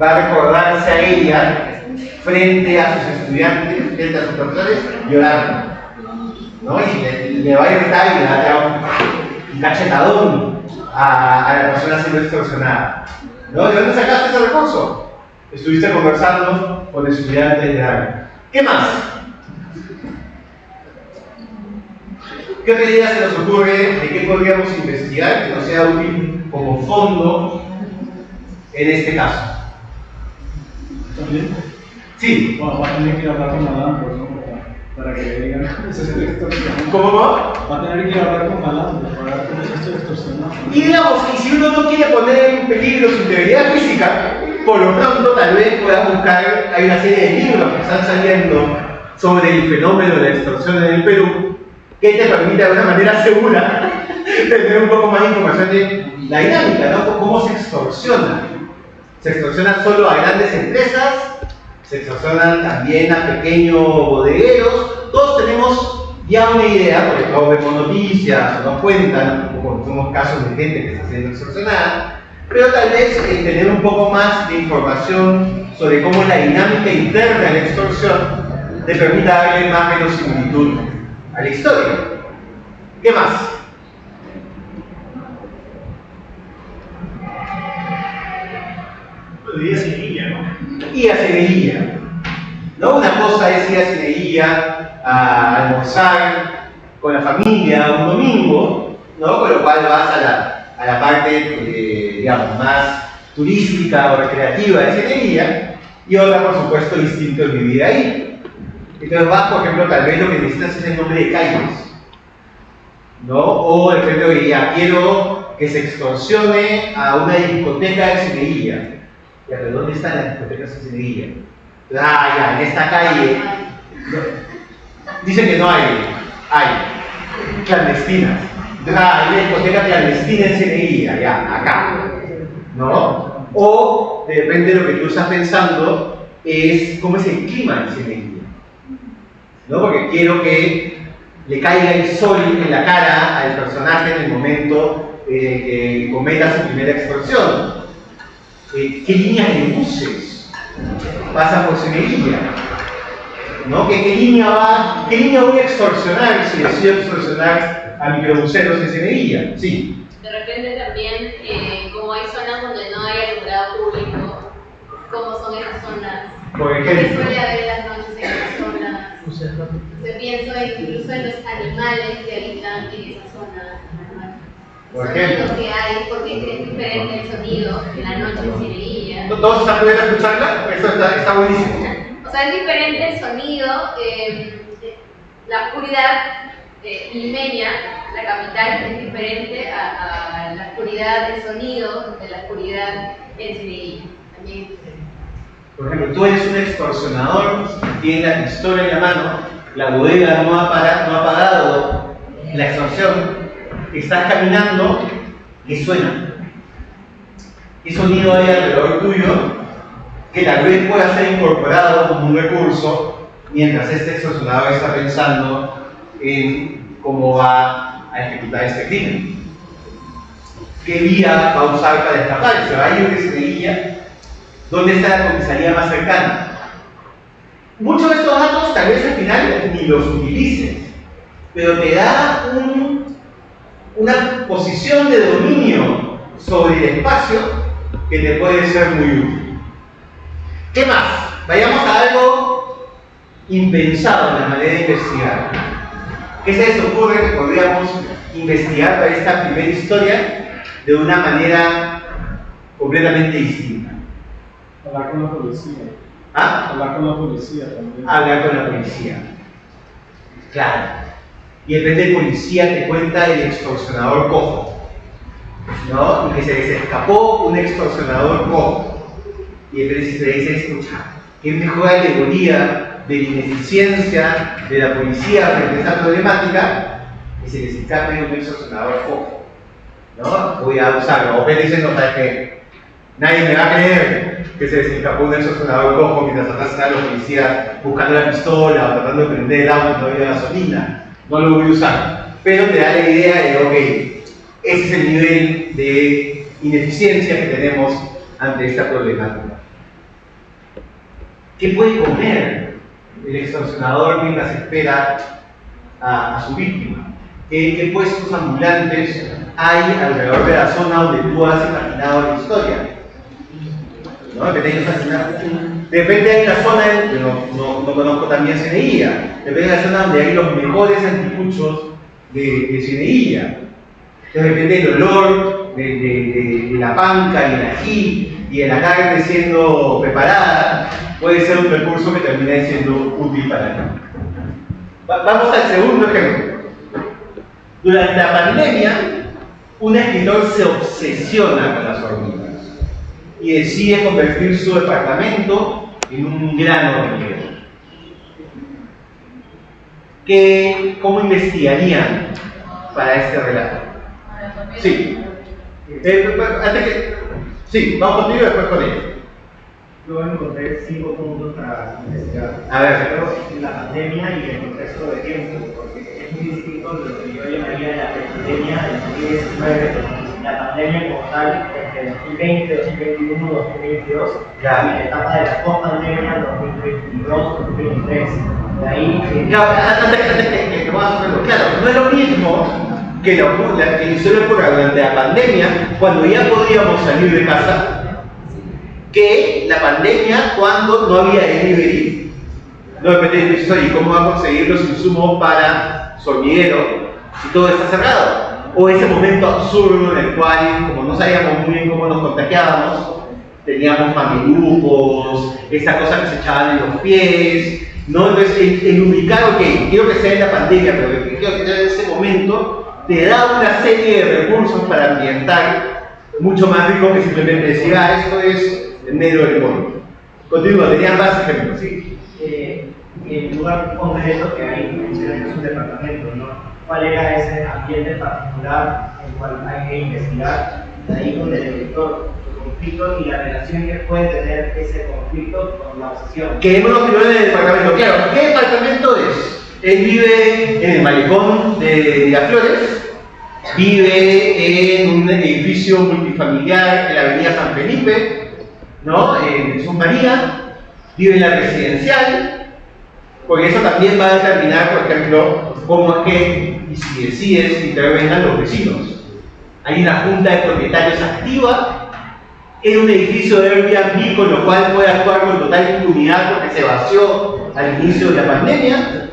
va a recordarse a ella frente a sus estudiantes, frente a sus profesores, llorando. ¿No? Y le va a irritar y le va a dar un cachetadón a la persona siendo extorsionada. ¿No? ¿De dónde sacaste ese recurso? Estuviste conversando con estudiantes de arte. ¿Qué más? ¿Qué otra idea se nos ocurre de qué podríamos investigar que nos sea útil como fondo en este caso? ¿También? Sí. Bueno, va a tener que ir a hablar con Malandro, ¿no? Para que le digan cómo es esto extorsionado. ¿Cómo va? Va a tener que ir a hablar con Malandro para ver cómo es esto extorsionado. Y digamos, y si uno no quiere poner en peligro su integridad física, por lo pronto tal vez pueda buscar, hay una serie de libros que están saliendo sobre el fenómeno de la extorsión en el Perú, que te permite de alguna manera segura tener un poco más de información de la dinámica, ¿no? Cómo se extorsiona. Se extorsiona solo a grandes empresas, se extorsionan también a pequeños bodegueros. Todos tenemos ya una idea, porque todos vemos noticias o nos cuentan, o conocemos casos de gente que está siendo extorsionada, pero tal vez tener un poco más de información sobre cómo es la dinámica interna de la extorsión te permita darle más verosimilitud a la historia. ¿Qué más? Día seguidilla, ¿no? Ir a Ceneguilla. ¿No? Una cosa es ir a Ceneguilla a almorzar con la familia un domingo, ¿no? Con lo cual vas a la parte, digamos, más turística o recreativa de Ceneguilla, y otra, por supuesto, distinto es vivir ahí. Entonces vas, por ejemplo, tal vez lo que necesitas es el nombre de calles, ¿no? O el ejemplo de ya quiero que se extorsione a una discoteca de Ceneguilla. Ya, pero ¿dónde están las discotecas de Ceneguilla? Ya, en esta calle. Dicen que no hay clandestinas, Entonces, hay una discoteca clandestina en CNI, allá, acá, ¿no? O, de repente, lo que tú estás pensando es cómo es el clima en CNI, ¿no? Porque quiero que le caiga el sol en la cara al personaje en el momento que cometa su primera extorsión. ¿Qué líneas de buses pasan por Semilla? ¿No? ¿Qué línea voy a extorsionar si decido extorsionar a microbuseros en Semilla? Sí. De repente también, como hay zonas donde no hay alumbrado público, ¿cómo son esas zonas? Por ¿Qué ejemplo. suele haber las noches en esas zonas? Se piensa incluso en los animales que habitan en esa zona. Por ejemplo. Sonidos que hay, porque es diferente el sonido en la noche en Cineilla. ¿Todos están pudiendo escucharla? Eso está buenísimo. O sea, es diferente el sonido, la oscuridad limeña, la capital, es diferente a la oscuridad del sonido de la oscuridad en Cineilla. También es diferente. Por ejemplo, tú eres un extorsionador, tienes la pistola en la mano, la bodega no ha pagado la extorsión, estás caminando, ¿qué suena? ¿Qué sonido hay alrededor tuyo que tal vez pueda ser incorporado como un recurso mientras este extorsionador está pensando en cómo va a ejecutar este crimen? ¿Qué vía va a usar para escapar? ¿Se va a ir de Sevilla? ¿Dónde está la comisaría más cercana? Muchos de estos datos tal vez al final ni los utilices, pero te da una posición de dominio sobre el espacio que te puede ser muy útil. ¿Qué más? Vayamos a algo impensado en la manera de investigar. ¿Qué se les ocurre que podríamos investigar para esta primera historia de una manera completamente distinta? Hablar con la policía. ¿Ah? Hablar con la policía también. Hablar con la policía. Claro. Y en vez de policía te cuenta el extorsionador cojo, ¿no? Y que se les escapó un extorsionador cojo. Y entonces se dice, escucha, qué mejor alegoría de la ineficiencia de la policía frente a esta problemática que se les escape un extorsionador cojo, ¿no? Voy a usarlo. O dicen, no, sabes que nadie me va a creer que se les escapó un extorsionador cojo mientras atrás están los policías buscando la pistola o tratando de prender el auto y no había gasolina. No lo voy a usar, pero te da la idea de, ok, ese es el nivel de ineficiencia que tenemos ante esta problemática. ¿Qué puede comer el extorsionador mientras espera a su víctima? ¿Qué puestos ambulantes hay alrededor de la zona donde tú has imaginado la historia? ¿No? De repente hay una zona, que no conozco también Cineilla, de repente hay una zona donde hay los mejores anticuchos de Cineilla. De repente el olor de la panca y el ají y de la carne siendo preparada puede ser un recurso que termine siendo útil para ti. Vamos al segundo ejemplo. Durante la pandemia, un escritor se obsesiona con las hormigas y decide convertir su departamento en un gran hormiguero. ¿Cómo investigarían para este relato? Sí. Sí, vamos contigo y después con ella. Yo encontré 5 puntos para investigar. A ver. Pero la pandemia y el contexto de tiempo, porque es muy distinto de lo que yo llamaría la pandemia del 2019, la pandemia como tal, entre 2020, 2021, 2022, Claro. y la etapa de la post-pandemia 2022, 2023. De ahí. Claro, no es lo mismo que la historia ocurra durante la pandemia, cuando ya podíamos salir de casa, que la pandemia cuando no había delivery. No depende de historia, ¿y cómo va a conseguir los insumos para su hormiguero si todo está cerrado? O ese momento absurdo en el cual, como no sabíamos muy bien cómo nos contagiábamos, teníamos mamelucos, esa cosa que se echaban en los pies, ¿no? Entonces el ubicar, ok, quiero que sea en la pandemia, pero lo que quiero que sea en ese momento, te da una serie de recursos para ambientar mucho más rico que simplemente decir, esto es el negro del pollo. Continúa, tenían más ejemplos. Sí, el lugar concreto que hay menciona que es un departamento, ¿no? cuál era ese ambiente particular en el cual hay que investigar, de ahí con el director, el conflicto y la relación que puede tener ese conflicto con la obsesión. Quedémonos primero en el departamento. Claro, ¿qué departamento es? Él vive en el malecón de Miraflores, vive en un edificio multifamiliar en la avenida San Felipe, ¿no? En Jesús María, vive en la residencial, porque eso también va a determinar, por ejemplo, cómo es que, y si decides, intervengan los vecinos. Hay una junta de propietarios activa en un edificio de Airbnb, con lo cual puede actuar con total impunidad porque se vació al inicio de la pandemia,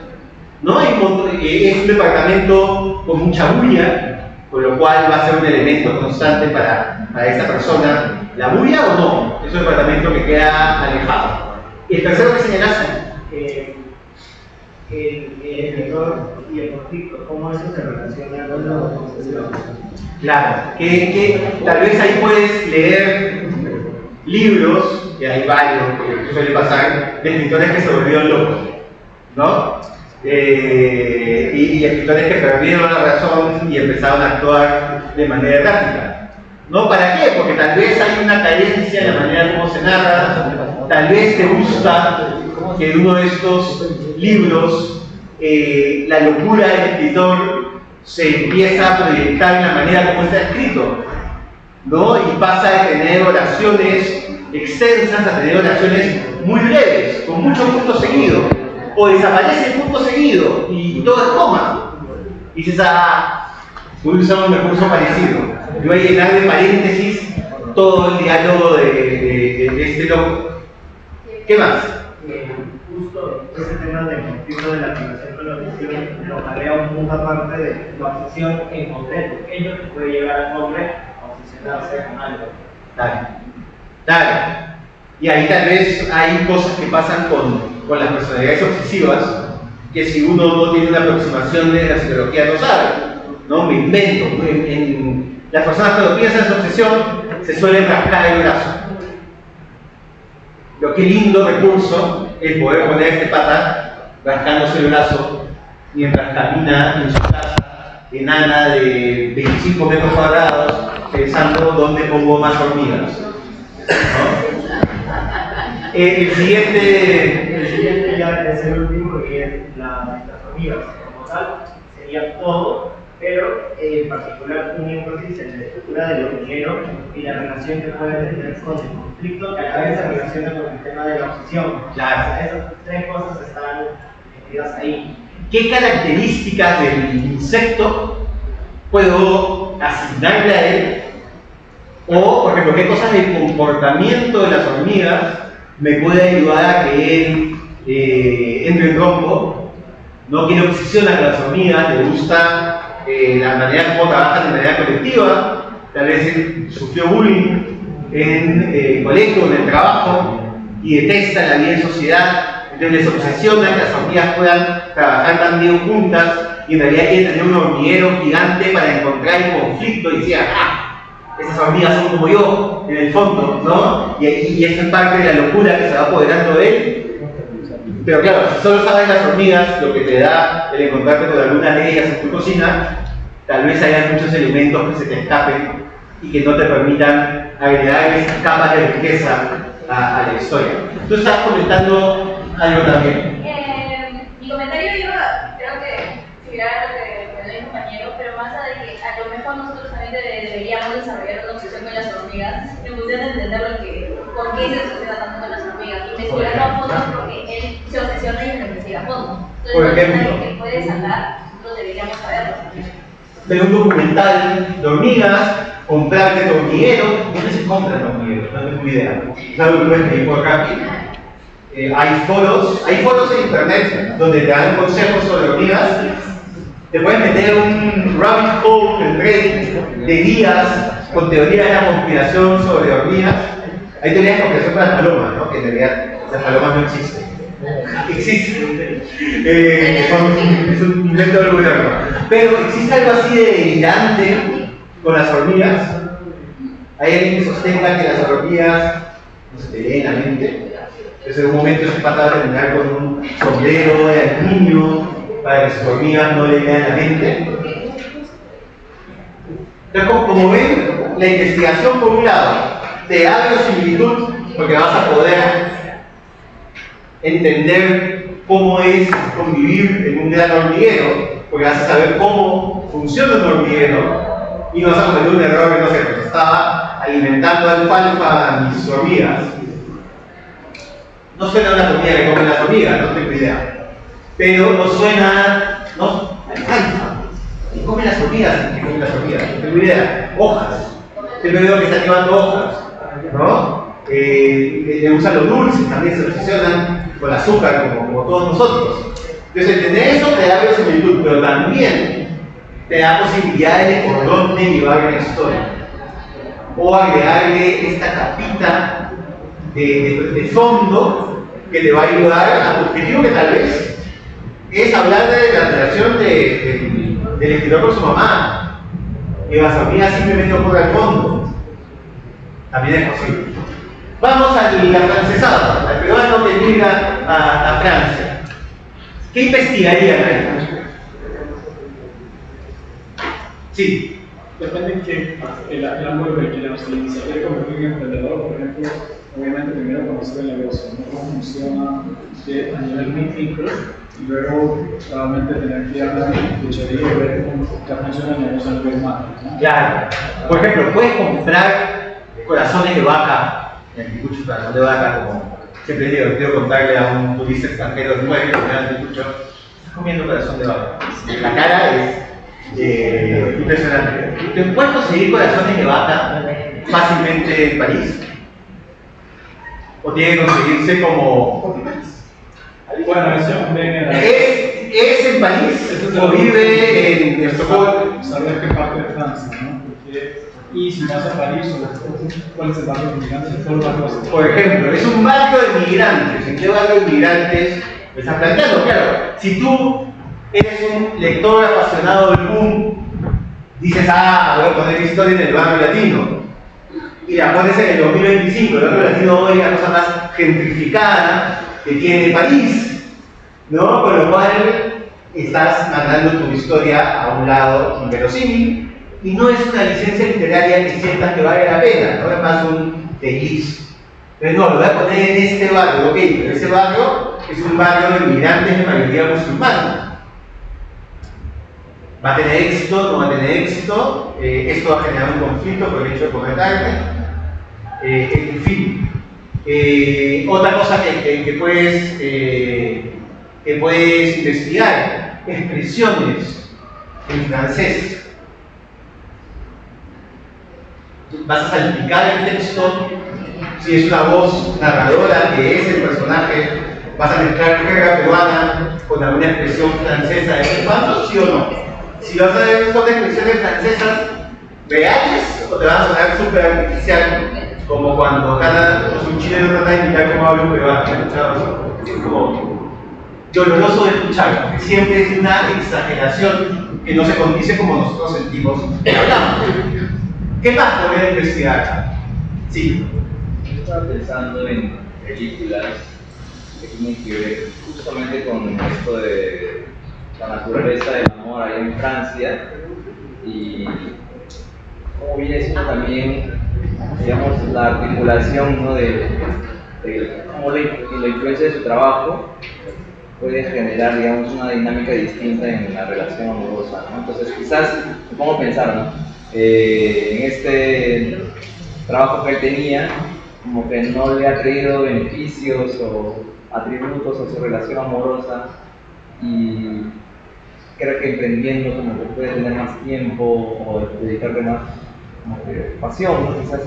¿no? Es un departamento con mucha bulla, con lo cual va a ser un elemento constante para esa persona. ¿La bulla o no? Es un departamento que queda alejado. Y el tercero que señalaste, el director y el conflicto, ¿cómo eso se relaciona con la obsesión? claro, que tal vez ahí puedes leer libros, que hay varios, que suele pasar, de escritores que se volvieron locos, ¿no? Y escritores que perdieron la razón y empezaron a actuar de manera errática. ¿No? ¿Para qué? Porque tal vez hay una carencia en la manera como se narra, tal vez te gusta que en uno de estos libros la locura del escritor se empieza a proyectar en la manera como está escrito, ¿no? Y pasa de tener oraciones extensas a tener oraciones muy breves, con muchos puntos seguidos, o desaparece el punto seguido y todo es coma. Y dices, voy a usar un recurso parecido. Yo voy a llenar de paréntesis todo el diálogo de este loco. ¿Qué más? Justo ese tema del conflicto de la relación con la obsesión lo marea un punto aparte de la obsesión en concreto. Ello que puede llegar al hombre a obsesionarse con algo. Claro. Y ahí tal vez hay cosas que pasan con las personalidades obsesivas que si uno no tiene una aproximación de la psicología no sabe, ¿no? Me invento. Las personas cuando piensan en su obsesión se suelen rascar el brazo. Pero qué lindo recurso el poder poner a este pata rascándose el brazo mientras camina en su casa enana de 25 metros cuadrados pensando dónde pongo más hormigas, ¿no? El siguiente ya es el último y es las hormigas como tal, sería todo, pero en particular un énfasis en la estructura del hormiguero y la relación que puede tener con el conflicto que a la vez se relaciona con el tema de la obsesión. Claro. O sea, esas tres cosas están metidas ahí. ¿Qué características del insecto puedo asignarle a él? O, por ejemplo, ¿qué cosas del comportamiento de las hormigas me puede ayudar a que él entre en rombo? ¿No? Que le obsesiona con las hormigas, le gusta la manera como trabajan de manera colectiva, tal vez él sufrió bullying en el colegio, en el trabajo, y detesta la vida en sociedad, entonces les obsesiona que las hormigas puedan trabajar también juntas, y en realidad quiere tener un hormiguero gigante para encontrar el conflicto y decía, esas hormigas son como yo, en el fondo, ¿no? Y esa es parte de la locura que se va apoderando de él. Pero claro, si solo sabes las hormigas, lo que te da el encontrarte con algunas de ellas en tu cocina, tal vez haya muchos elementos que se te escapen y que no te permitan agregar esas capas de riqueza a la historia. Tú estabas comentando algo también. Mi comentario iba, creo que similar a lo que dijo mi compañero, pero más allá de que a lo mejor nosotros también deberíamos desarrollar una obsesión con las hormigas, en función de entender por qué se obsesiona tanto con las hormigas, investigarlo a fondo porque él se obsesiona y lo investiga a fondo. Entonces, Por ejemplo, lo que puede sacar, nosotros deberíamos saberlo. Ver un documental de hormigas, comprarte tu hormiguero. ¿Dónde se compra el hormiguero? No tengo idea. Es algo que puedes pedir por Rappi. Hay foros en internet donde te dan consejos sobre hormigas. Te puedes meter un rabbit hole en Reddit de guías con teorías de la conspiración sobre hormigas. Hay teorías de conspiración para las palomas, ¿no? Que en realidad las palomas no existen. Existen. Es un invento del gobierno. Pero existe algo así de delirante con las hormigas. Hay alguien que sostenga que las hormigas no se te leen la mente. Entonces en un momento ese pata va a terminar con un sombrero de aluminio para que sus hormigas no le lean la mente. Entonces, como ven, la investigación por un lado te da verosimilitud porque vas a poder entender cómo es convivir en un gran hormiguero, porque vas a saber cómo funciona un hormiguero y no vas a cometer un error que no sé, pues estaba alimentando alfalfa a mis hormigas. No suena a una comida que comen las hormigas, no tengo idea. Pero no suena, no, alfalfa. ¿Qué comen las hormigas? ¿Qué comen las hormigas? No tengo idea. Hojas. Siempre veo que están llevando hojas, ¿no? Le usan los dulces, también se obsesionan con el azúcar, como todos nosotros. Entonces, entender eso te da verosimilitud, pero también te da posibilidades de por dónde llevar la historia. O agregarle esta capita de fondo que te va a ayudar a tu objetivo, que tal vez es hablar de la relación del escritor con su mamá. Y las hormigas simplemente ocurre al fondo. También es posible. Vamos a la francesada, al peruano que llega a Francia. ¿Qué investigaría ahí? Sí. Depende de que el ángulo que quieras. Si se quiere convertir en emprendedor, por ejemplo, obviamente primero conocer el negocio, ¿no? Cómo funciona a nivel micro, y luego realmente tener que ir a la luchería y ver cómo funciona el negocio a nivel macro, ¿no? Claro. Por ejemplo, puedes comprar corazones de vaca, en Anticucho, corazón de vaca, como siempre es divertido contarle a un turista extranjero de nuevo, que Anticucho, estás comiendo corazón de vaca. La cara es impresionante. ¿Te puedes conseguir corazones de vaca fácilmente en París? ¿O tiene que conseguirse como...? Bueno, eso también ¿Es en París o vive en Estocolmo? Saber qué parte de Francia, ¿no? Porque, y si vas a París, ¿cuál es el barrio de inmigrantes? Por ejemplo, es un barrio de inmigrantes. ¿En qué barrio de inmigrantes me estás planteando? Claro, si tú eres un lector apasionado del boom, dices, voy a poner historia en el barrio latino. Y la pones en el 2025, el barrio latino hoy es la cosa más gentrificada que tiene París, ¿no? Con lo cual estás mandando tu historia a un lado inverosímil y no es una licencia literaria que sientas que vale la pena, no es más un desliz. Entonces, no, lo voy a poner en este barrio, ok, pero ese barrio es un barrio de inmigrantes de mayoría musulmana. ¿Va a tener éxito? ¿No va a tener éxito? Esto va a generar un conflicto por el hecho de comer carne. En fin. Otra cosa que puedes investigar, expresiones en francés. Vas a salpicar el texto, si es una voz narradora que es el personaje, vas a mezclar jerga peruana con alguna expresión francesa de vez en cuando, ¿sí o no? Si vas a ver son expresiones francesas reales o te van a sonar súper artificial, como cuando un chileno trata de imitar cómo habla un peruano, es como doloroso de escuchar, porque siempre es una exageración que no se condice como nosotros sentimos y hablamos. ¿Qué más podría investigar? Sí. Yo estaba pensando en películas que tienen que ver justamente con esto de la naturaleza del amor allá en Francia y cómo viene siendo también, digamos, la articulación, ¿no? de cómo la influencia de su trabajo puede generar, digamos, una dinámica distinta en la relación amorosa, ¿no? Entonces quizás me pongo a pensar, ¿no? En este trabajo que él tenía, como que no le ha traído beneficios o atributos a su relación amorosa y creo que emprendiendo como que puede tener más tiempo o dedicarle más como que pasión, ¿no? Quizás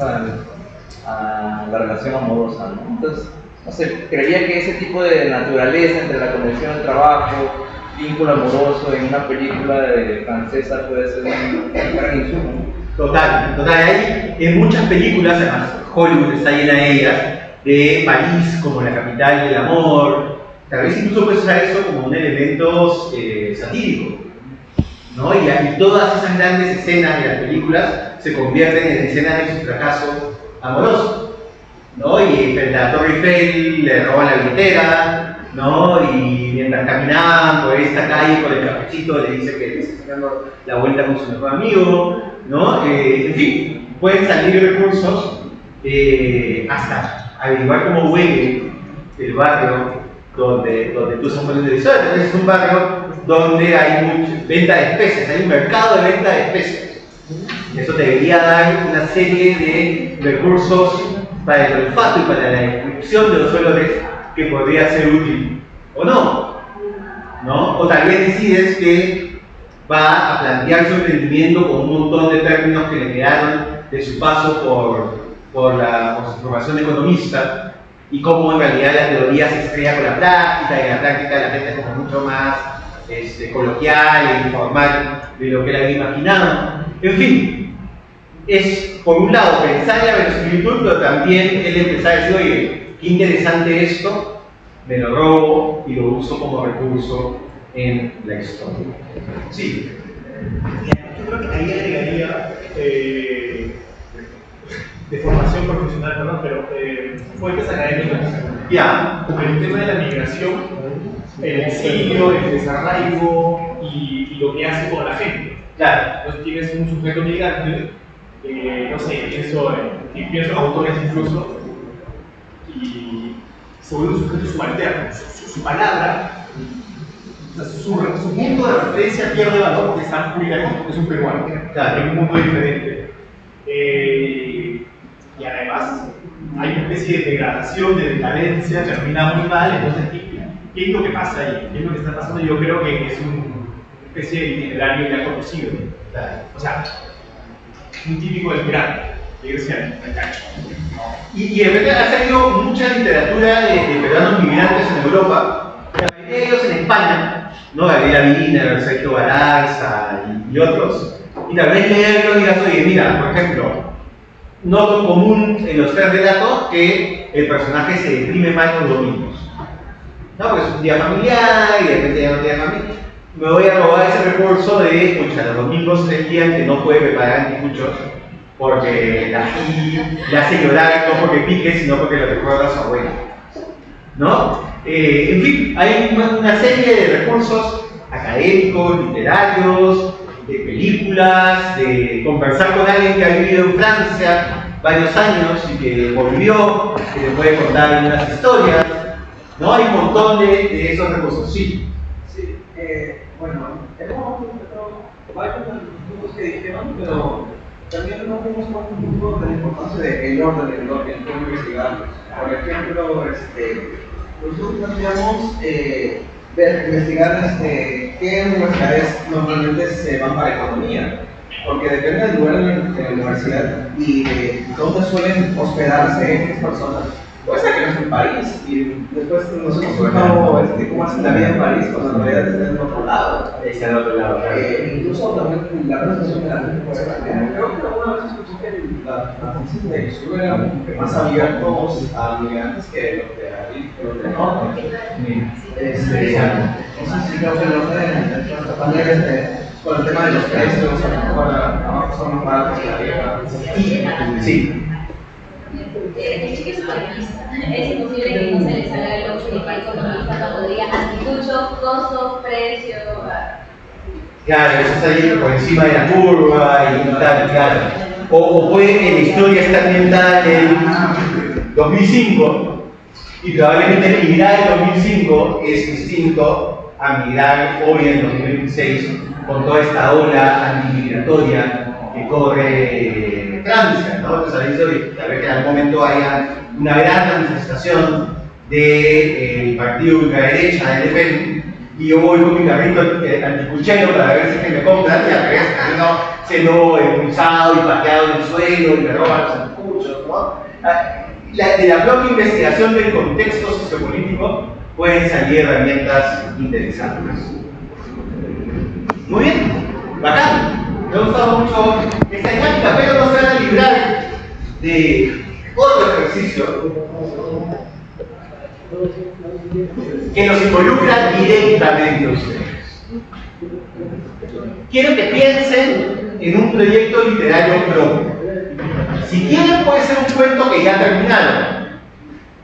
a la relación amorosa, ¿no? Entonces, no sé, creería que ese tipo de naturaleza entre la conexión del trabajo, vínculo amoroso en una película francesa puede ser un gran insumo, ¿no? Total. Hay en muchas películas, además Hollywood está llena de ellas, de París como la capital del amor. Tal vez incluso puedes usar eso como un elemento satírico, ¿no? Y todas esas grandes escenas de las películas se convierten en escenas de su fracaso amoroso, ¿no? Y frente a la Torre Eiffel le roban la billetera, ¿no? Y mientras caminaban por esta calle con el cafecito le dice que está sacando la vuelta con su mejor amigo, ¿no? En fin, pueden salir recursos hasta averiguar cómo huele el barrio donde tú estás poniendo el historia. Entonces es un barrio donde hay mucha venta de especies, hay un mercado de venta de especies. Eso te debería dar una serie de recursos para el olfato y para la descripción de los olores que podría ser útil o no, ¿no? O tal vez decides que va a plantear su emprendimiento con un montón de términos que le quedaron de su paso por su formación de economista y cómo en realidad la teoría se estrella con la práctica y en la práctica la gente es como mucho más coloquial e informal de lo que él había imaginado. En fin, es por un lado pensar en la verosimilitud, pero también él empezar a decir, oye, qué interesante esto, me lo robo y lo uso como recurso en la historia. Sí. Yo creo que ahí agregaría de formación profesional, perdón, pero fuentes académicas. Ya. Como el tema de la migración, el exilio, el desarraigo y lo que hace con la gente. Claro. Entonces tienes un sujeto migrante, no sé, pienso en autores incluso, y se vuelve un sujeto subalterno. Su palabra, o sea, su punto de referencia pierde valor porque está muy lejos, porque es un peruano, Claro. en un mundo diferente. Y además hay una especie de degradación, de decadencia, termina muy mal. Entonces, ¿qué es lo que pasa ahí? ¿Qué es lo que está pasando? Yo creo que es una especie de itinerario ya conocido. O sea, un típico del migrante, que decía el cacho. Y de repente ha salido mucha literatura de peruanos migrantes en Europa, la mayoría de ellos en España, ¿no? Gabriela Wiener, Sergio Baralza y otros. Y tal vez leerlo y digas, oye, mira, por ejemplo, noto común en los tres relatos que el personaje se deprime más los domingos. No, pues es un día familiar y de repente ya no tiene familia. Me voy a robar ese recurso de, escucha, los domingos es el día que no puede preparar anticuchos porque la ají le hace llorar no porque pique, sino porque le recuerda a su abuela. ¿No? En fin, hay una serie de recursos académicos, literarios, de películas, de conversar con alguien que ha vivido en Francia varios años y que volvió, que te puede contar algunas historias, ¿no? Hay un montón de esos recursos, sí. Sí, bueno, hemos comentado varios de los puntos que dijeron, pero también no hemos puesto un poco de la importancia del orden en lo que investigar. Por ejemplo, nosotros planteamos investigar qué universidades normalmente se van para economía, porque depende del lugar en la universidad y de dónde suelen hospedarse estas personas. Puede ser que no es en París y después nos hemos preguntado cómo hacen la vida en París cuando en realidad está en otro lado. Está en otro lado, claro. Incluso también la presentación de la gente puede cambiar. Creo que alguna vez escuché que la tesis de Jesús eran más abiertos a migrantes que los de norte. Entonces creo que los de también con el tema de los precios, ahora son más baratos que la vida. Sí. El chico es economista. Es imposible que no se le salga el ojo de que economista cuando diga anticucho, costo, precio. Claro, eso está ahí por encima de la curva y tal, claro. O puede que la historia esté ambientada en 2005 y probablemente migrar en 2005 es distinto a migrar hoy en 2026 con toda esta ola antimigratoria que corre Francia, ¿no? Entonces ahí tal vez que en algún momento haya una gran manifestación del partido ultraderecha, del Le Pen, y yo voy con mi carrito anticuchero para ver si es que me compran, y al revés, siendo expulsado y pateado en el suelo y me roban los anticuchos, ¿no? De la propia investigación del contexto sociopolítico pueden salir herramientas interesantes. Muy bien, bacán. Me ha gustado mucho esta dinámica, pero no se van a librar de otro ejercicio que nos involucra directamente a ustedes. Quiero que piensen en un proyecto literario propio. Si quieren puede ser un cuento que ya terminaron.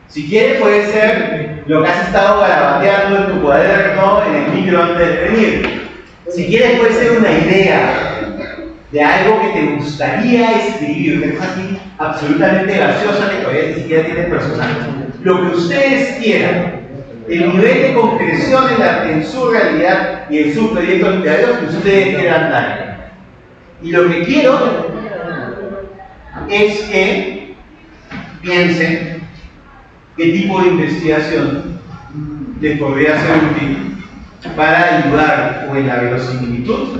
Si quieren puede ser lo que has estado garabateando en tu cuaderno en el micro antes de venir. Si quieres puede ser una idea de algo que te gustaría escribir, una cosa así absolutamente graciosa que todavía ni siquiera tiene personaje. Lo que ustedes quieran, el nivel de concreción en su realidad y en sus proyectos literarios que ustedes quieran dar. Y lo que quiero es que piensen qué tipo de investigación les podría ser útil para ayudar o en la verosimilitud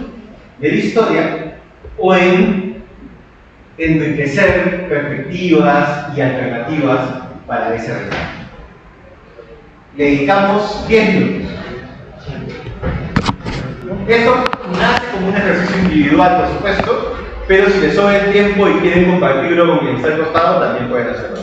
de la historia o en enriquecer perspectivas y alternativas para ese relato. Le dedicamos 10 minutos. Esto nace como un ejercicio individual, por supuesto, pero si les sobra el tiempo y quieren compartirlo con quien está al costado, también pueden hacerlo.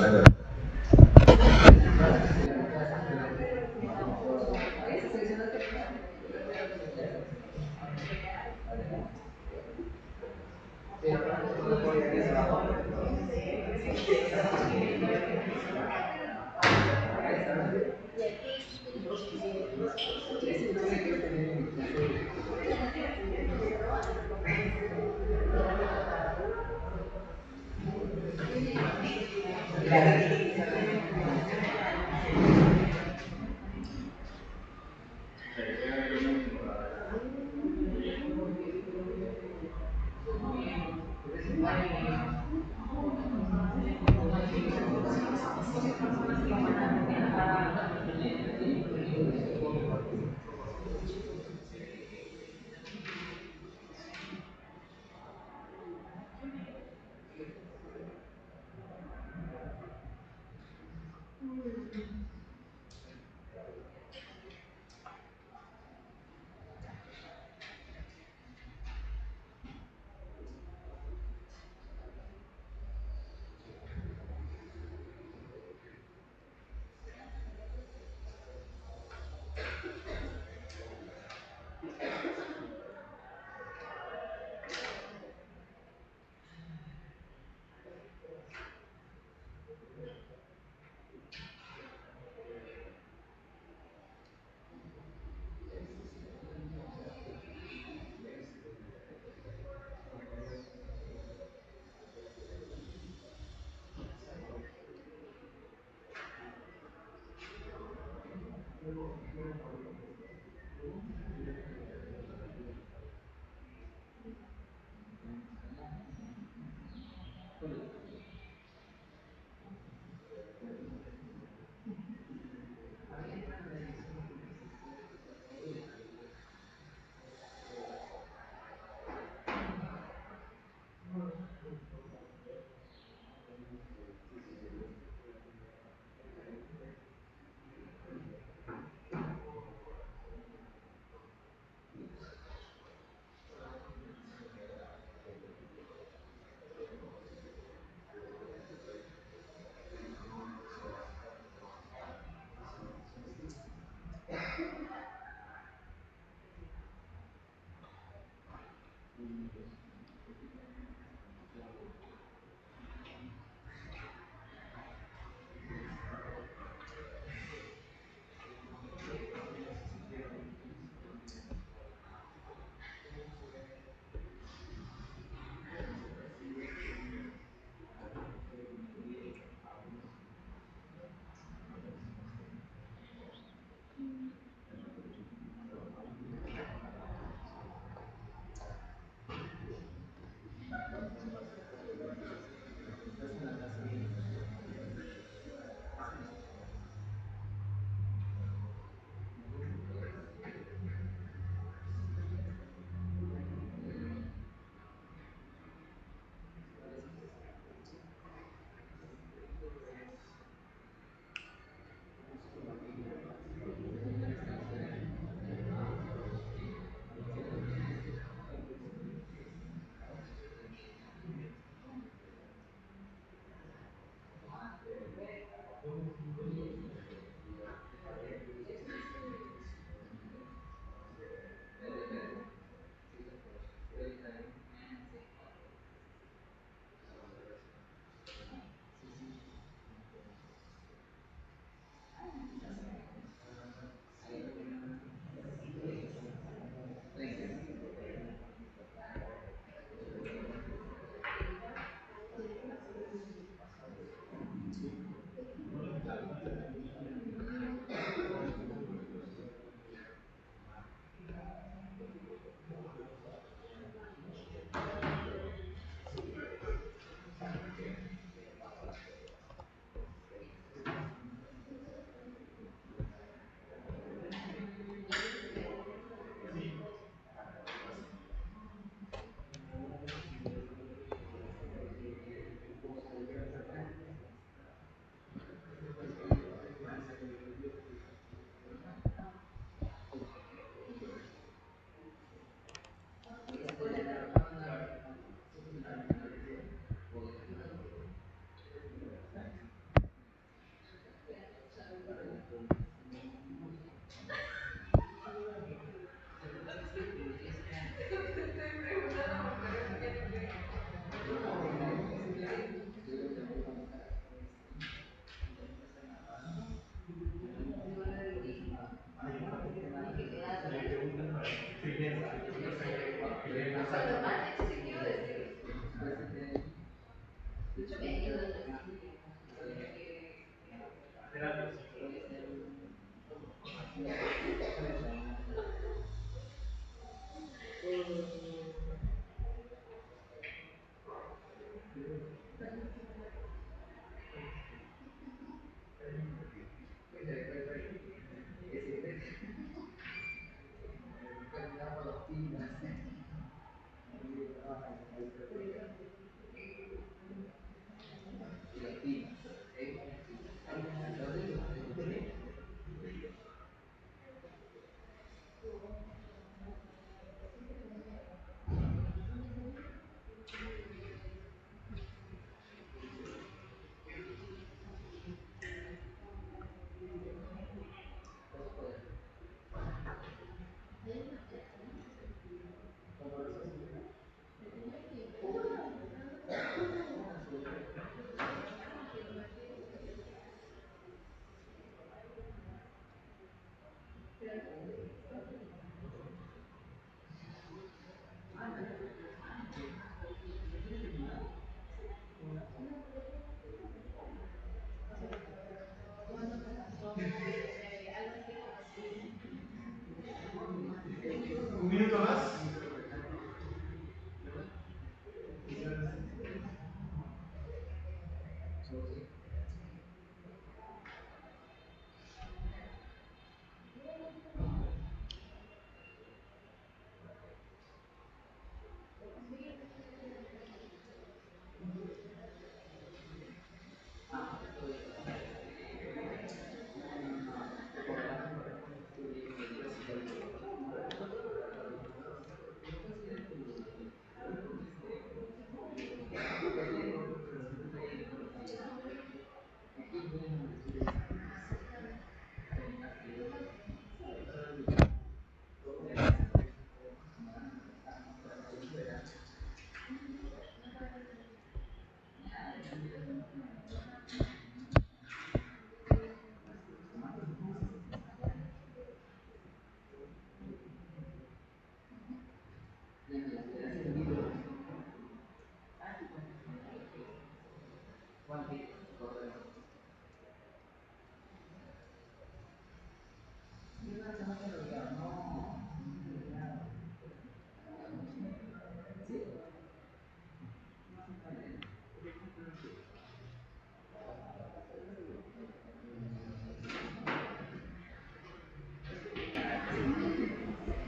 ¿Un minuto más?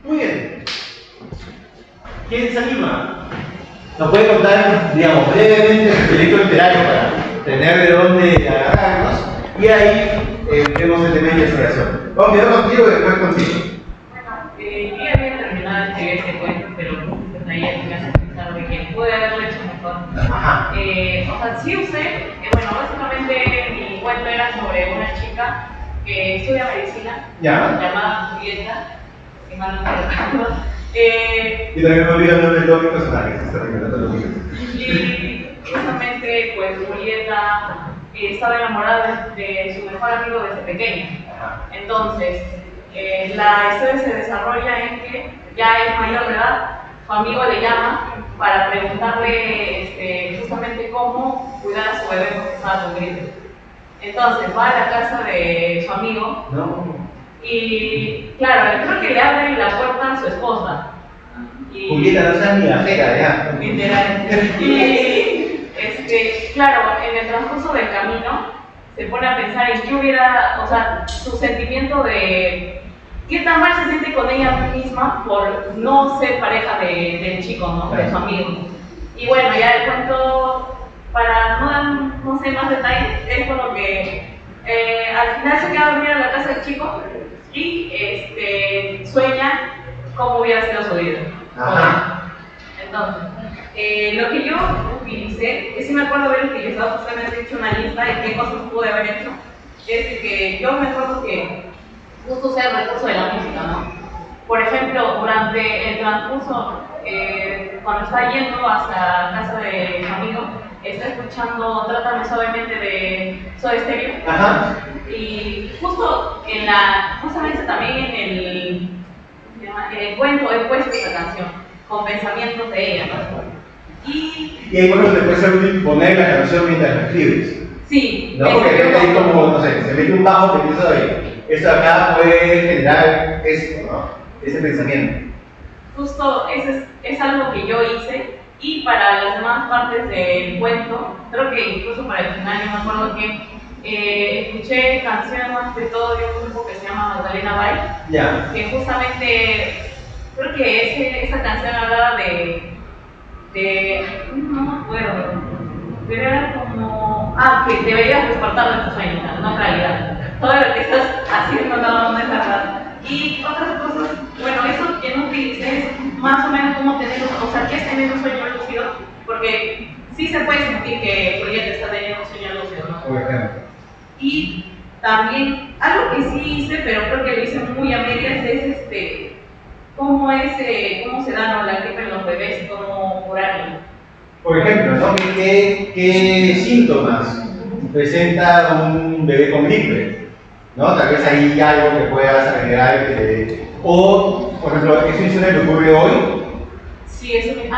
Muy bien. ¿Quién se anima? Nos puede contar, digamos, brevemente el proyecto literario para tener de dónde agarrarnos y ahí vemos el tema de investigación. Vamos a quedar contigo y después contigo. Bueno, yo ya había terminado de escribir este cuento, pero ayer me hace pensar de que pude haberlo hecho mejor. Ajá. O sea, sí usé, bueno, básicamente mi cuento era sobre una chica que estudia medicina, Ya. llamada Julieta, que mal no me recuerdo. Y también me olvido el nombre de todos mis personajes, está bien, no te lo olvides. Y justamente, pues Julieta estaba enamorada de su mejor amigo desde pequeña. Entonces, la historia se desarrolla en que ya es mayor de edad, su amigo le llama para preguntarle justamente cómo cuidar a su bebé porque estaba con gripe. Entonces va a la casa de su amigo. No. Y claro, creo que le abre la puerta a su esposa. Y, Julieta no sea ni ajera, ya. literal. Y claro, en el transcurso del camino se pone a pensar en qué hubiera, o sea, su sentimiento de qué tan mal se siente con ella misma por no ser pareja del chico, ¿no? De su amigo. Y bueno, ya el cuento, para no sé más detalles, es como que al final se queda a dormir en la casa del chico y sueña cómo hubiera sido su vida. Ajá. Entonces, lo que yo utilicé, que sí me acuerdo haber utilizado, justamente he hecho una lista de qué cosas pude haber hecho, es que yo me acuerdo que justo usé el recurso de la música, ¿no? Por ejemplo, durante el transcurso, cuando está yendo hasta la casa de su amigo, está escuchando Trátame Suavemente de Soda Stereo. Ajá. Y justo justamente también en el cuento he puesto esa canción, con pensamientos de ella, ¿no? Y ahí bueno, te puede ser útil poner la canción mientras la escribes. Sí. No, porque hay como, no sé, se mete un bajo que piensa, oye, esto acá puede generar esto, ¿no? Ese pensamiento. Justo eso es algo que yo hice, y para las demás partes del cuento, creo que incluso para el final, yo me acuerdo que escuché canciones más de todo de un grupo que se llama Magdalena Bay, Ya. que justamente creo que esa canción hablaba de no me acuerdo, pero era como que deberías despertar de tus sueños, no en realidad todo lo que estás haciendo no es verdad. Y otras cosas, bueno, eso que no utilicé es más o menos cómo tener, o sea, qué es tener un sueño lúcido, porque sí se puede sentir que Julieta está teniendo un sueño lúcido, ¿no? Por ejemplo. Y también, algo que sí hice, pero creo que lo hice muy a medias, es cómo se da la gripe en los bebés y cómo curarlo. Por ejemplo, ¿no? ¿Qué síntomas presenta un bebé con gripe? ¿No? Tal vez hay algo que puedas agregar o, por ejemplo, ¿esa historia le ocurre hoy? Sí, sí,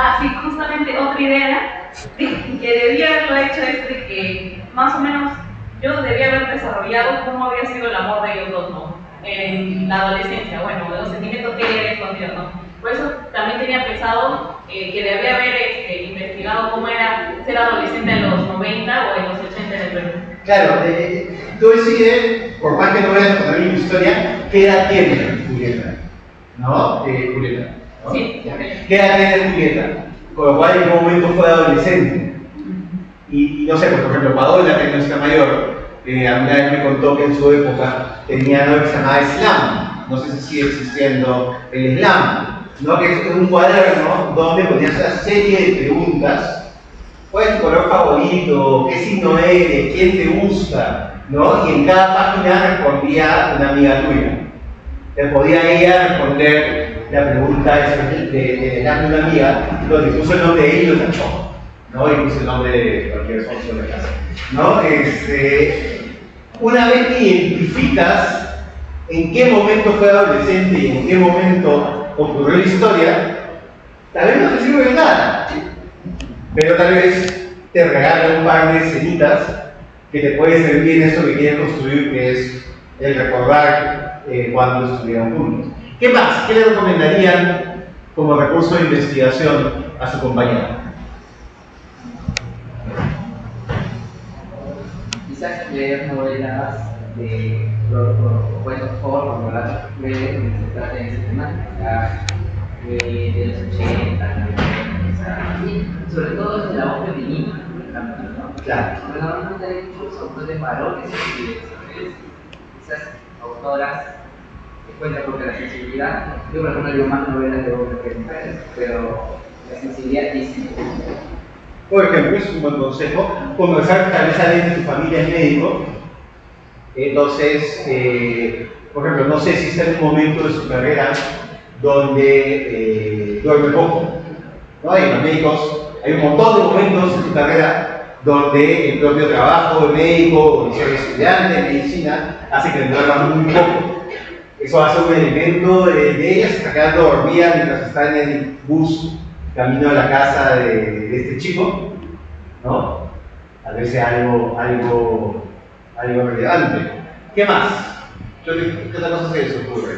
justamente otra idea que debía haberlo hecho es de que más o menos yo debía haber desarrollado cómo había sido el amor de ellos dos, ¿no? En la adolescencia, bueno, de los sentimientos que había escondido, ¿no? Por eso también tenía pensado que debía haber investigado cómo era ser adolescente en los 90 o en los 80 en el Perú. Claro, tú decides, por más que no vayas a contar mi historia, ¿qué edad tiene Julieta? ¿No? Julieta. ¿No? Sí. ¿Qué edad tiene Julieta? Con lo cual en un momento fue adolescente. Y no sé, por ejemplo, Paola, que es nuestra mayor, alguna vez me contó que en su época tenía algo que se llamaba Slam. No sé si sigue existiendo el Slam, ¿no? Que es un cuaderno donde ponías una serie de preguntas. ¿Cuál es tu color favorito? ¿Qué signo eres? ¿Quién te gusta? ¿No? Y en cada página respondía una amiga tuya. Te podía ella responder la pregunta de una amiga, donde puso el nombre de ella y lo tachó, ¿no? Y puso el nombre de cualquier socio de la casa, ¿no? Una vez que identificas en qué momento fue adolescente y en qué momento ocurrió la historia, tal vez no te sirve de nada, pero tal vez te regala un par de escenitas que te puede servir en eso que quieres construir, que es el recordar cuando estuvieron juntos. ¿Qué más? ¿Qué le recomendarían como recurso de investigación a su compañera? Quizás leer novelas de cuentos cortos, relatos breves, donde se traten ese temática de los 80, y sobre todo desde la voz femenina, ¿no? Claro. Pero normalmente hay muchos autores varones quizás autoras que cuentan porque la sensibilidad, yo por ejemplo leo más novelas de hombres que de mujeres, pero la sensibilidad es Por ejemplo, es un buen consejo, conversar tal vez alguien de tu familia es médico, entonces, por ejemplo, no sé si está en un momento de su carrera donde duerme poco, ¿no? Y los médicos, hay un montón de momentos en su carrera donde el propio trabajo de médico o ser estudiante de medicina hace que duerman muy poco. Eso hace un elemento de ella, se está quedando dormida mientras está en el bus camino a la casa de este chico, ¿no? Tal vez sea algo relevante. ¿Qué más? ¿Qué otra cosa se les ocurre?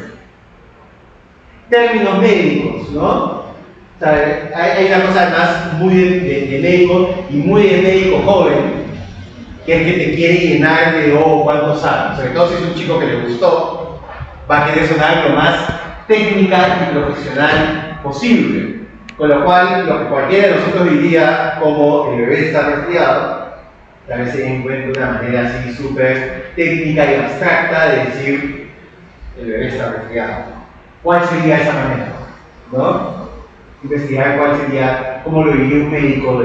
Términos médicos, ¿no? O sea, hay una cosa además muy de médico y muy de médico joven, que es que te quiere llenar de cuánto sabe. Sobre todo si es un chico que le gustó, va a querer sonar lo más técnica y profesional posible. Con lo cual, lo que cualquiera de nosotros diría como el bebé está resfriado, tal vez se encuentra una manera así súper técnica y abstracta de decir el bebé está resfriado. ¿Cuál sería esa manera? ¿No? Investigar cuál sería, cómo lo diría un médico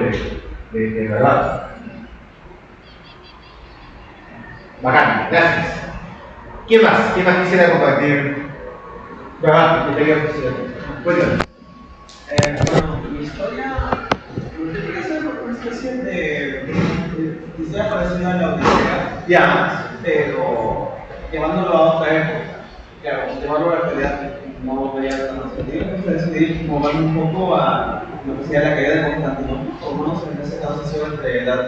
de verdad. Bacán, gracias. ¿Qué más? ¿Qué más quisiera compartir? ¿Verdad? ¿Qué te cuéntame. Bueno, mi historia podría ser una especie de historia parecida a la Odisea, Ya. pero llevándolo a otra época. Claro, llevarlo a la realidad no veía tan sentido, entonces decidí moverme un poco a lo que sería la caída de Constantinopla, o menos en ese caso ha sido entre edad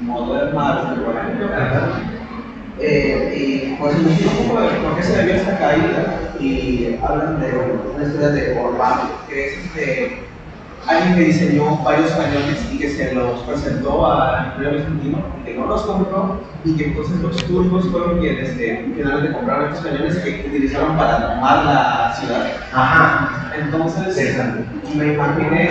modernas, por ejemplo. Y pues investigué un poco de por qué se debió esta caída y hablan de una historia de Orbán, que es alguien que diseñó varios cañones y que se los presentó al Imperio Bizantino, que no los compró y que entonces los turcos fueron quienes finalmente compraron estos cañones que utilizaron para tomar la ciudad. Ajá. Entonces me imaginé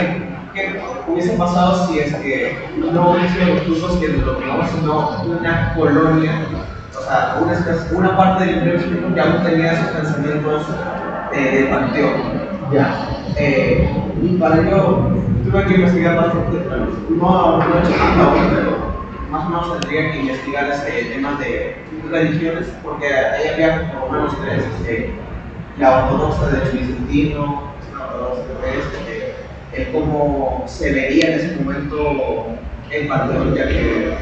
que hubiese pasado si es que no hubiesen sido los turcos quienes lo tomaban, sino una colonia, o sea, una parte del Imperio Bizantino que aún tenía esos pensamientos del panteón. Ya. Y para ello tuve que investigar bastante, no he hecho tanto aún, pero más o menos tendría que investigar temas de religiones, porque ahí había por lo menos tres, la ortodoxa del bizantino, la ortodoxa el cómo se veía en ese momento el panteón, ya que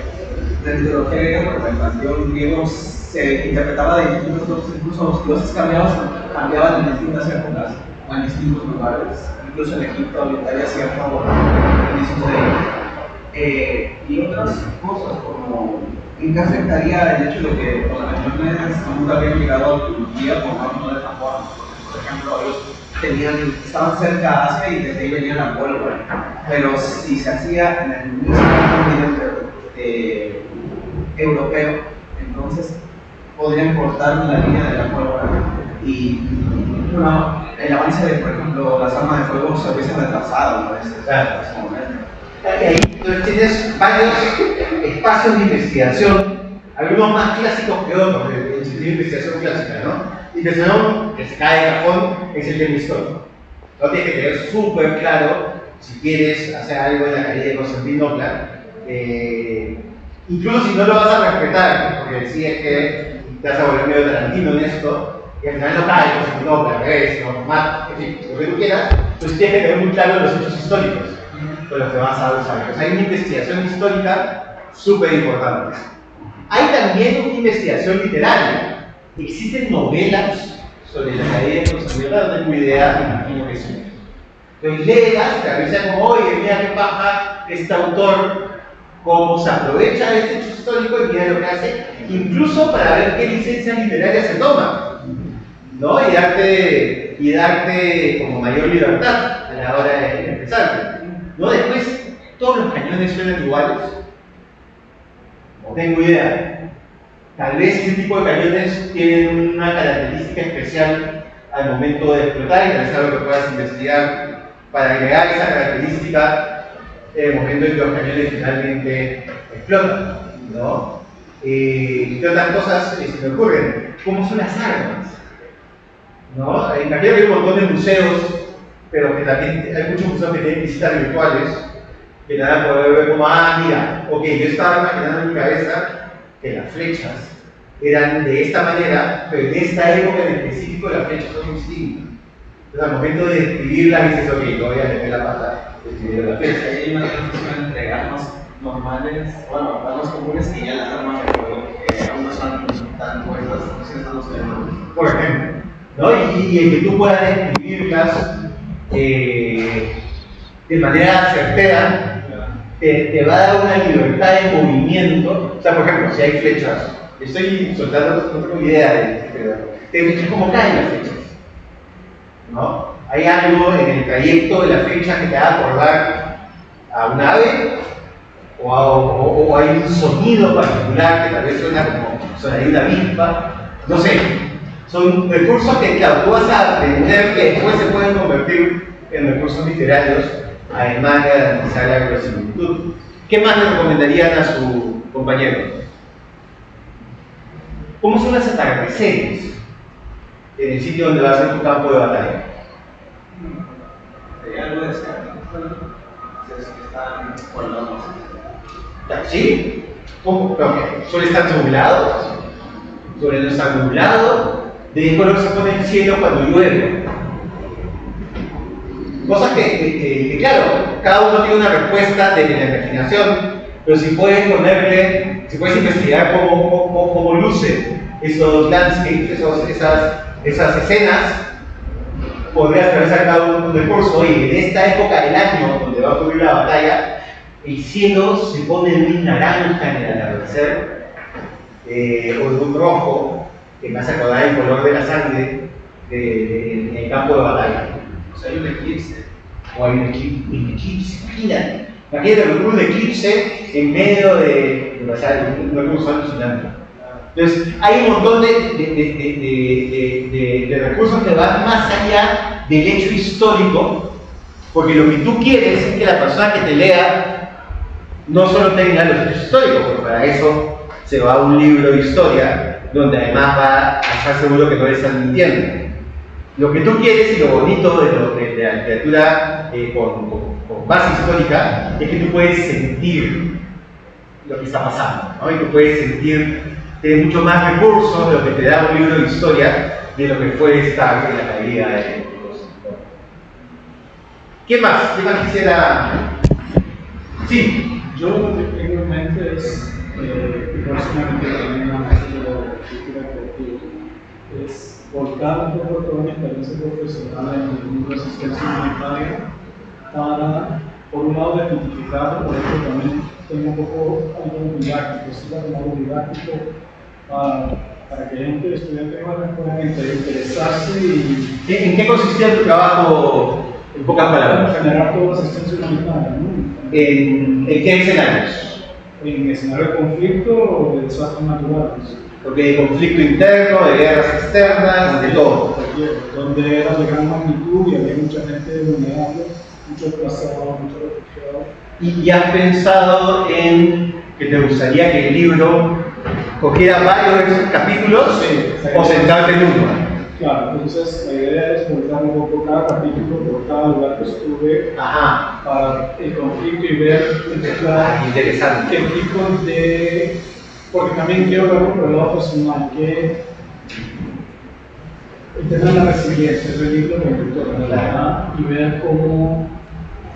desde lo que era el panteón griego se interpretaba de distintos modos, incluso los dioses cambiaban en distintas épocas o en distintos lugares, incluso en Egipto había cierto inicio de y otras cosas como en qué afectaría el hecho de que los cañones nunca habían llegado a Turquía por no de esta forma. Por ejemplo, ellos estaban cerca de Asia y desde ahí venía la pólvora, pero si se hacía en el mismo continente europeo, entonces podrían cortar la línea de la pólvora y el avance de, por ejemplo, las armas de fuego se hubiese retrasado en ese momento. Ahí entonces tienes varios espacios de investigación, algunos más clásicos que otros, en el sentido de investigación clásica, ¿no? Investigación que se cae de cajón es el tema histórico. No tienes que tener súper claro si quieres hacer algo en la caída de Constantinopla, incluso si no lo vas a respetar, porque decides que te vas a volver medio Tarantino en esto, y al final no cae Constantinopla, al revés, no mata, en fin, lo que tú quieras, pues tienes que tener muy claro los hechos históricos con los que vas a usar. Pues hay una investigación histórica súper importante. Hay también una investigación literaria. Existen novelas sobre la caída de Constantinopla, no tengo idea, me imagino que sí. Entonces leas, te avisan como, oye, mira qué paja este autor, cómo se aprovecha de este hecho histórico y mira lo que hace, incluso para ver qué licencias literarias se toman, ¿no? Y darte como mayor libertad a la hora de empezar, ¿no? Después, ¿todos los cañones suenan iguales? No tengo idea. Tal vez ese tipo de cañones tienen una característica especial al momento de explotar y tal vez algo que puedas investigar para agregar esa característica en el momento en que los cañones finalmente explotan, ¿no? ¿Qué otras cosas se me ocurren? ¿Cómo son las armas? ¿No? Imagino que hay un montón de museos, pero que también hay muchos museos que tienen visitas virtuales que nada poder ver como, mira, ok, yo estaba imaginando en mi cabeza que las flechas eran de esta manera, pero en esta época en específico las flechas son distintas. Entonces al momento de describirlas dices, ok, no voy a meter la pata de escribir la flecha. Hay una transición entre armas normales, bueno, armas comunes y ya las armas de fuego, que aún no son tan buenas, si están los temas. Por ejemplo, ¿no? Y el que tú puedas describirlas de manera certera te va a dar una libertad de movimiento. O sea, por ejemplo, si hay flechas, estoy soltando, no tengo idea de cómo caen las flechas, ¿no? Hay algo en el trayecto de la flecha que te va a acordar a un ave, o hay un sonido particular que tal vez suena como sonaría una avispa, no sé. Son recursos que, claro, tú vas a aprender que después se pueden convertir en recursos literarios, además de garantizar la verosimilitud. ¿Qué más le recomendarían a su compañero? ¿Cómo son las atardeceres en el sitio donde va a ser tu campo de batalla? Sería algo de están guardados. ¿Sí? ¿Cómo? ¿Suele estar nublado? ¿Suele no estar nublado? ¿De qué color se pone el cielo cuando llueve? Cosas que, claro, cada uno tiene una respuesta de la imaginación, pero si puedes investigar cómo lucen esos landscapes, esas escenas, podrías atravesar cada uno un recurso. Oye, en esta época del año donde va a ocurrir la batalla, el cielo se pone de un naranja en el atardecer, o de un rojo, que me hace acordar el color de la sangre en el campo de batalla. O sea, hay un eclipse, o hay un eclipse, imagínate un eclipse en medio de o sea, no es como alucinante. Entonces, hay un montón de recursos que van más allá del hecho histórico, porque lo que tú quieres es que la persona que te lea no solo tenga los hechos históricos, porque para eso se va a un libro de historia, donde además va a estar seguro que no le están mintiendo. Lo que tú quieres y lo bonito de la literatura con base histórica es que tú puedes sentir lo que está pasando, ¿no? Y tú puedes sentir, tienes mucho más recursos de lo que te da un libro de historia de lo que fue estar en la caída de los. ¿Qué más? ¿Qué más quisiera? Sí. Yo lo que tengo en mente es, personalmente también una maestra de escritura creativa, es volcar un poco toda mi experiencia profesional en el mundo de asistencia humanitaria para, por un lado, identificar, por ejemplo, también tengo un poco algo didáctico, sí, algo didáctico para que gente, estudiantes jóvenes puedan interesarse y... ¿En qué consistía tu trabajo, en pocas palabras? Generar toda la asistencia humanitaria, ¿no? ¿En qué escenarios? En escenarios de conflicto o de desastres naturales. Porque de conflicto interno, de guerras externas, de todo. Donde era de gran magnitud y había mucha gente vulnerable, muchos desplazados, muchos refugiados. ¿Y has pensado en que te gustaría que el libro cogiera varios de esos capítulos o centrarte en uno? Claro, entonces la idea es publicar un poco cada capítulo por cada lugar que estuve para el conflicto y ver interesante. qué tipo de... Porque también quiero verlo por el lado personal, que tener la resiliencia, es el libro de la y ver cómo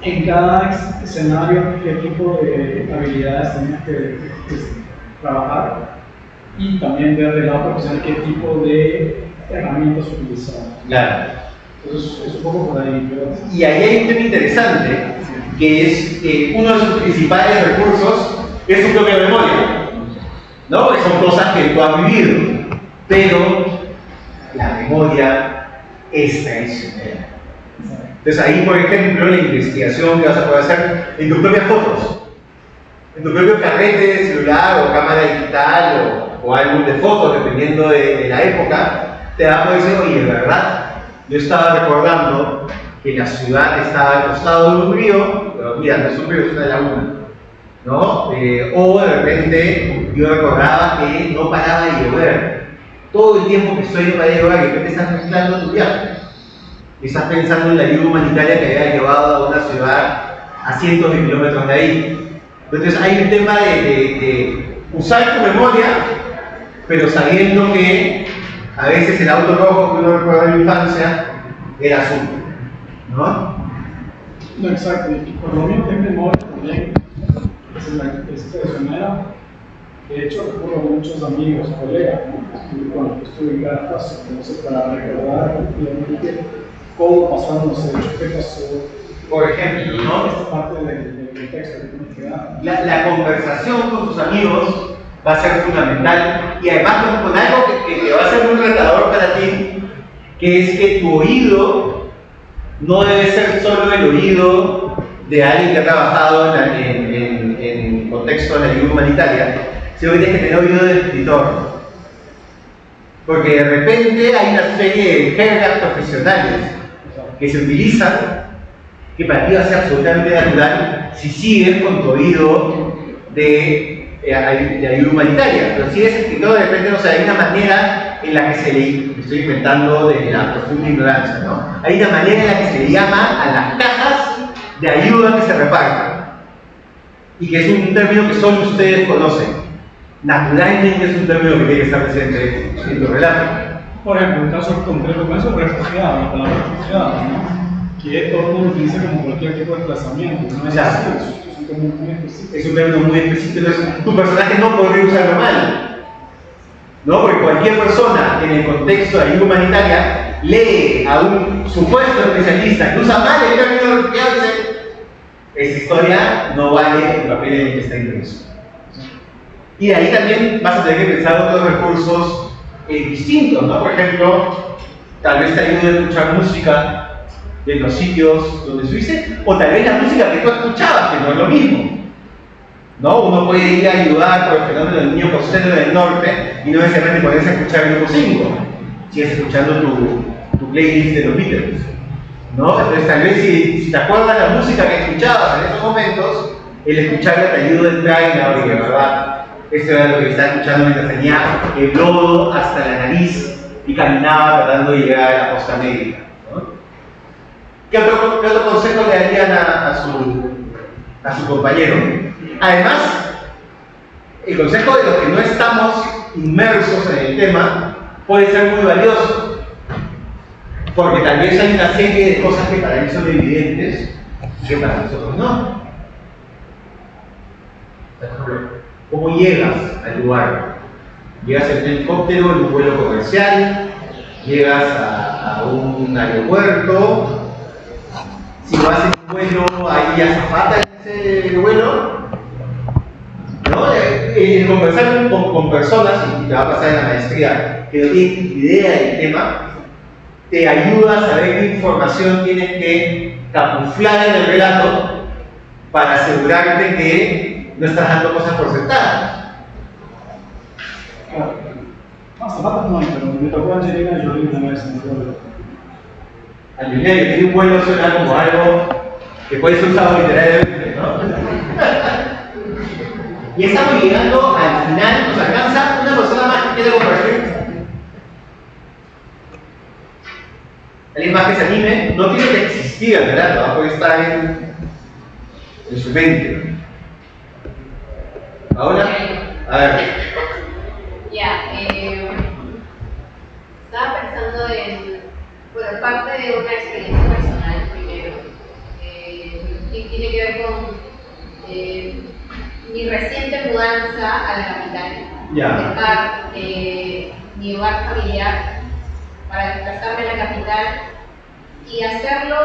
en cada escenario qué tipo de habilidades tenías que trabajar y también ver del lado profesional qué tipo de herramientas utilizar. Claro. Entonces es un poco por ahí. Pero... Y ahí hay un tema interesante, que es que uno de sus principales recursos es su propia memoria. ¿No? Son cosas que tú has vivido, pero la memoria es traicionera. Entonces ahí, por ejemplo, la investigación que vas a poder hacer en tus propias fotos, en tu propio carrete de celular o cámara digital o álbum de fotos, dependiendo de la época, te va a poder decir, oye, ¿verdad? Yo estaba recordando que la ciudad estaba al costado de un río, pero mira, no es un río, es una laguna, ¿no? O de repente yo recordaba que no paraba de llover. Todo el tiempo que estoy no paraba de llover, de repente estás mezclando tu viaje. Estás pensando en la ayuda humanitaria que había llevado a una ciudad a cientos de kilómetros de ahí. Entonces hay un tema de usar tu memoria, pero sabiendo que a veces el auto rojo que uno recuerda en la infancia era azul, ¿no? No, exacto, y por lo mismo que es memoria también, es traicionera. De hecho, recuerdo a muchos amigos, colegas, ¿no? Cuando estuve en Caracas, entonces para recordar cómo pasaron los hechos, qué pasó. Por ejemplo, ¿no? Esta parte del contexto que me queda. La conversación con tus amigos va a ser fundamental y además con algo que va a ser muy retador para ti, que es que tu oído no debe ser solo el oído de alguien que ha trabajado en contexto de la ayuda humanitaria, sino que tienes que tener oído del escritor. Porque de repente hay una serie de jergas profesionales que se utilizan que para ti va a ser absolutamente natural si sigues con tu oído de ayuda humanitaria. Pero si eres escritor, de repente, no sé, hay una manera en la que se le, estoy inventando de la profunda ignorancia, ¿no? Hay una manera en la que se le llama a las cajas de ayuda que se reparten. Y que es un término que solo ustedes conocen. Naturalmente es un término que tiene que estar presente en tu relato. Por ejemplo, en caso concreto con eso, refugiado, la palabra refugiado, ¿no? Que todo el mundo utiliza como cualquier tipo de desplazamiento, ¿no? Exacto. Es un término muy específico. Es un término muy específico, entonces tu personaje no podría usarlo mal, ¿no? Porque cualquier persona en el contexto de ayuda humanitaria lee a un supuesto especialista que usa mal el término refugiado y dice, esa historia no vale el papel en el que está impreso. Y de ahí también vas a tener que pensar otros recursos distintos, ¿no? Por ejemplo, tal vez te ayude a escuchar música de los sitios donde estuviste, o tal vez la música que tú escuchabas, que no es lo mismo. ¿No? Uno puede ir a ayudar por el fenómeno del niño costero del norte y no necesariamente ponerse a escuchar el grupo 5, sigues escuchando tu playlist de los Beatles. ¿No? Entonces tal vez si te acuerdas de la música que escuchabas en esos momentos, el escucharla te ayuda a entrar en la oreja, ¿verdad? Esto era lo que estaba escuchando mientras tenía el lodo hasta la nariz y caminaba tratando de llegar a la costa médica, ¿no? ¿Qué otro consejo le darían a su compañero? Además, el consejo de los que no estamos inmersos en el tema puede ser muy valioso, porque tal vez hay una serie de cosas que para él son evidentes y que para nosotros no. Por ejemplo, ¿cómo llegas al lugar? ¿Llegas en un helicóptero, en un vuelo comercial? ¿Llegas a un aeropuerto? Si vas en un vuelo, ¿hay azafata en ese vuelo? ¿No? Conversar con personas, y te va a pasar en la maestría, que no tienen idea del tema, te ayuda a saber qué información tienes que camuflar en el relato para asegurarte que no estás dando cosas por sentadas. No, zapatos no hay, pero me tocó Angelina Jolie una vez en el vuelo. Angelina Jolie en un vuelo suena como algo que puede ser usado literalmente, ¿no? Y estamos llegando al final, nos alcanza una persona más que quiere compartir. Alguien más que se anime, no tiene que existir el relato, ¿no? Puede estar en su mente. Ahora, a ver. Ya, estaba pensando en, bueno, parte de una experiencia personal primero, que tiene que ver con mi reciente mudanza a la capital. Dejar mi hogar familiar para desplazarme a la capital y hacerlo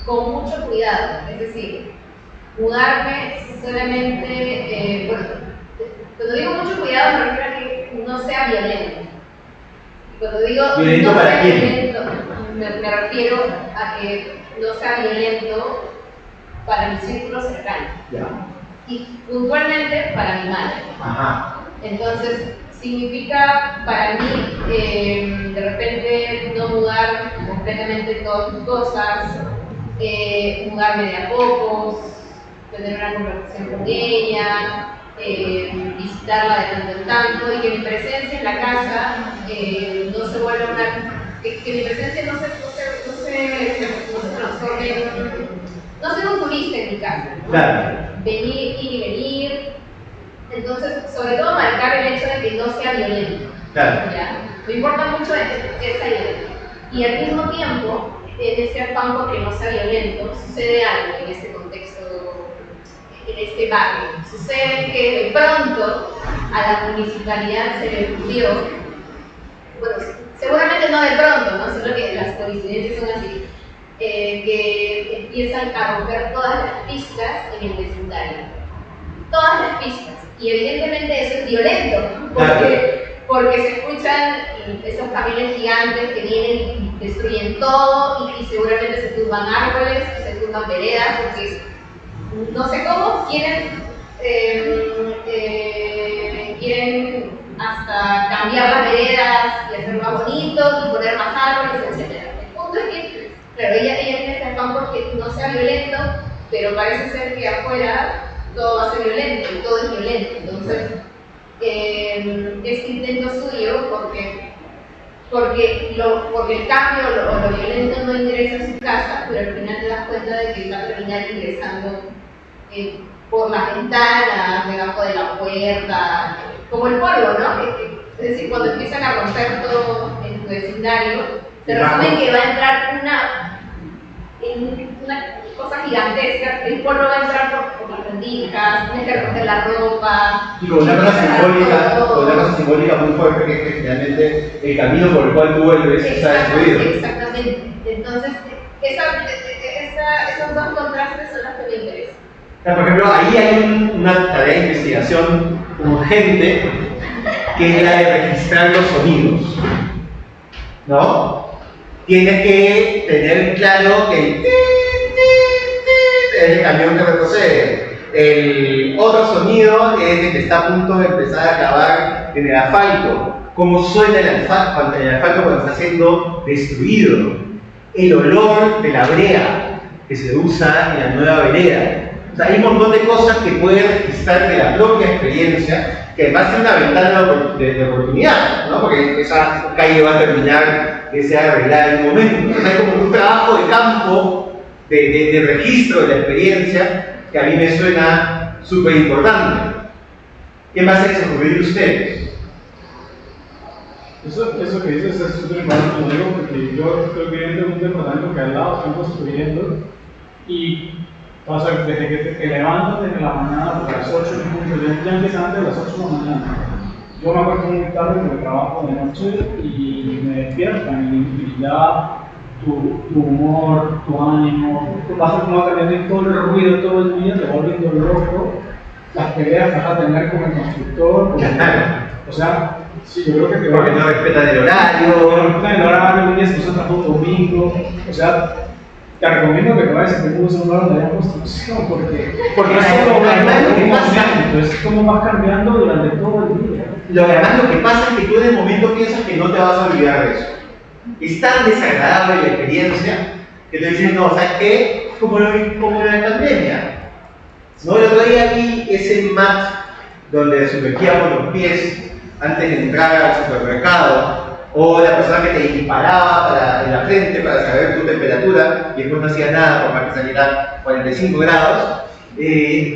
con mucho cuidado, es decir, mudarme solamente, bueno, cuando digo mucho cuidado me refiero a que no sea violento. Cuando digo ¿Violento no para sea quién? violento, me refiero a que no sea violento para mi círculo cercano. Ya. Y puntualmente para mi madre. Ajá. Entonces, significa para mí de repente no mudar completamente todas mis cosas, mudarme de a pocos, tener una conversación con ella, visitarla de tanto en tanto y que mi presencia en la casa no se vuelva una. Que mi presencia no se transforme en. No ser un turista en mi casa, ¿no? Claro. Venir, ir y venir. Entonces, sobre todo marcar el hecho de que no sea violento. Claro. ¿Ya? Me importa mucho esa idea. Y al mismo tiempo, en ese afán porque no sea violento, sucede algo en este contexto, en este barrio. Sucede que de pronto a la municipalidad se le ocurrió, bueno, seguramente no de pronto, ¿no? Sino que las coincidencias son así. Que empiezan a romper todas las pistas en el vecindario. Todas las pistas. Y evidentemente eso es violento, porque se escuchan esos camiones gigantes que vienen y destruyen todo y seguramente se tumban árboles, se tumban veredas, porque no sé cómo quieren hasta cambiar las veredas y hacer más bonitos y poner más árboles, etc. El punto es que claro, ella tiene este afán porque no sea violento, pero parece ser que afuera todo va a ser violento y todo es violento. Entonces, este intento suyo, porque el cambio o lo violento no ingresa a su casa, pero al final te das cuenta de que va a terminar ingresando por las ventanas, debajo de la puerta, como el polvo, ¿no? Es decir, cuando empiezan a romper todo en tu vecindario, te resumen que va a entrar una cosa gigantesca, el polvo va a entrar por las rendijas, tienes que recoger la ropa. Y con una cosa simbólica muy fuerte, que es que finalmente el camino por el cual tú vuelves está destruido. Exactamente. Entonces, esos dos contrastes son los que me interesan. Por ejemplo, ahí hay una tarea de investigación urgente que es la de registrar los sonidos, ¿no? Tienes que tener claro que el es el camión que retrocede. El otro sonido es el que está a punto de empezar a cavar en el asfalto. Cómo suena el asfalto cuando está siendo destruido. El olor de la brea que se usa en la nueva vereda. O sea, hay un montón de cosas que puedes registrar de la propia experiencia, que además es una ventana de oportunidad, ¿no? Porque esa calle va a terminar de ser arreglada en un momento. Entonces hay como un trabajo de campo, de registro de la experiencia, que a mí me suena súper importante. ¿Qué más se les ocurrió a ustedes? Eso que dices es súper importante, lo digo porque yo creo que viendo un departamento que al lado están construyendo y pasa desde que te levantas desde la mañana por las 8 ya empieza antes de las 8 de la mañana. Yo me acuerdo muy tarde porque trabajo de noche y me despiertan y ya tu humor, tu ánimo, vas a como cambiando todo el ruido todo el día, te va volviendo loco, las peleas que vas a tener con el constructor, o sea, sí, yo creo que te va porque no respetan el horario, un día se usa un domingo, o sea, te recomiendo que te vayas a tener un lugar donde haya construcción, porque es como vas cambiando durante todo el día. Además lo que pasa es que tú en el momento piensas que no te vas a olvidar de eso. Es tan desagradable la experiencia que te dicen, no, ¿sabes qué? Como la pandemia. ¿No? El otro día vi ese mat donde sumergíamos los pies antes de entrar al supermercado, o la persona que te disparaba en la frente para saber tu temperatura y después no hacía nada por más que saliera 45 grados.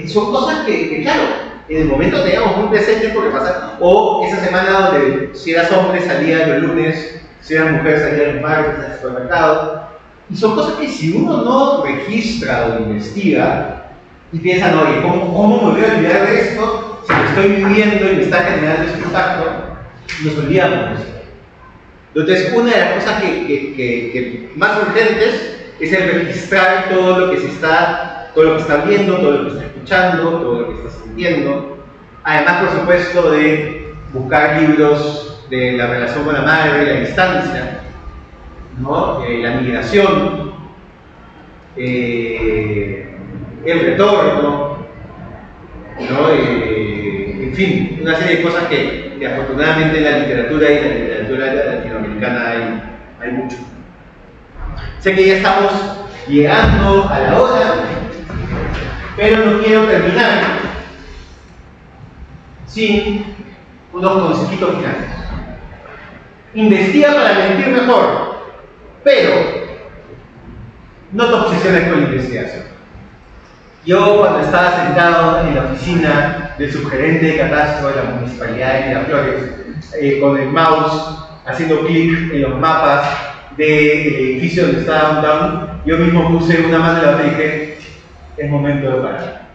Son cosas que, claro, en el momento teníamos muy presentes porque pasaban. O esa semana donde si eras hombre salía los lunes, si eras mujer salía los martes al supermercado. Y son cosas que si uno no registra o investiga y piensa, no, oye, ¿cómo me voy a olvidar de esto si lo estoy viviendo y me está generando este impacto? Nos olvidamos de eso. Entonces, una de las cosas que más urgentes es el registrar todo lo que estás viendo, todo lo que estás escuchando, todo lo que estás sintiendo. Además, por supuesto, de buscar libros de la relación con la madre, la distancia, ¿no? La migración, el retorno, ¿no? En fin, una serie de cosas que afortunadamente en la literatura y en la literatura latinoamericana hay mucho. Sé que ya estamos llegando a la hora, pero no quiero terminar sin unos consejitos finales. Investiga para mentir mejor, pero no te obsesiones con la investigación. Yo, cuando estaba sentado en la oficina del subgerente de catastro de la municipalidad de Miraflores, con el mouse haciendo clic en los mapas del edificio donde estaba Downtown, yo mismo puse una mano en la otra y dije, es momento de parar.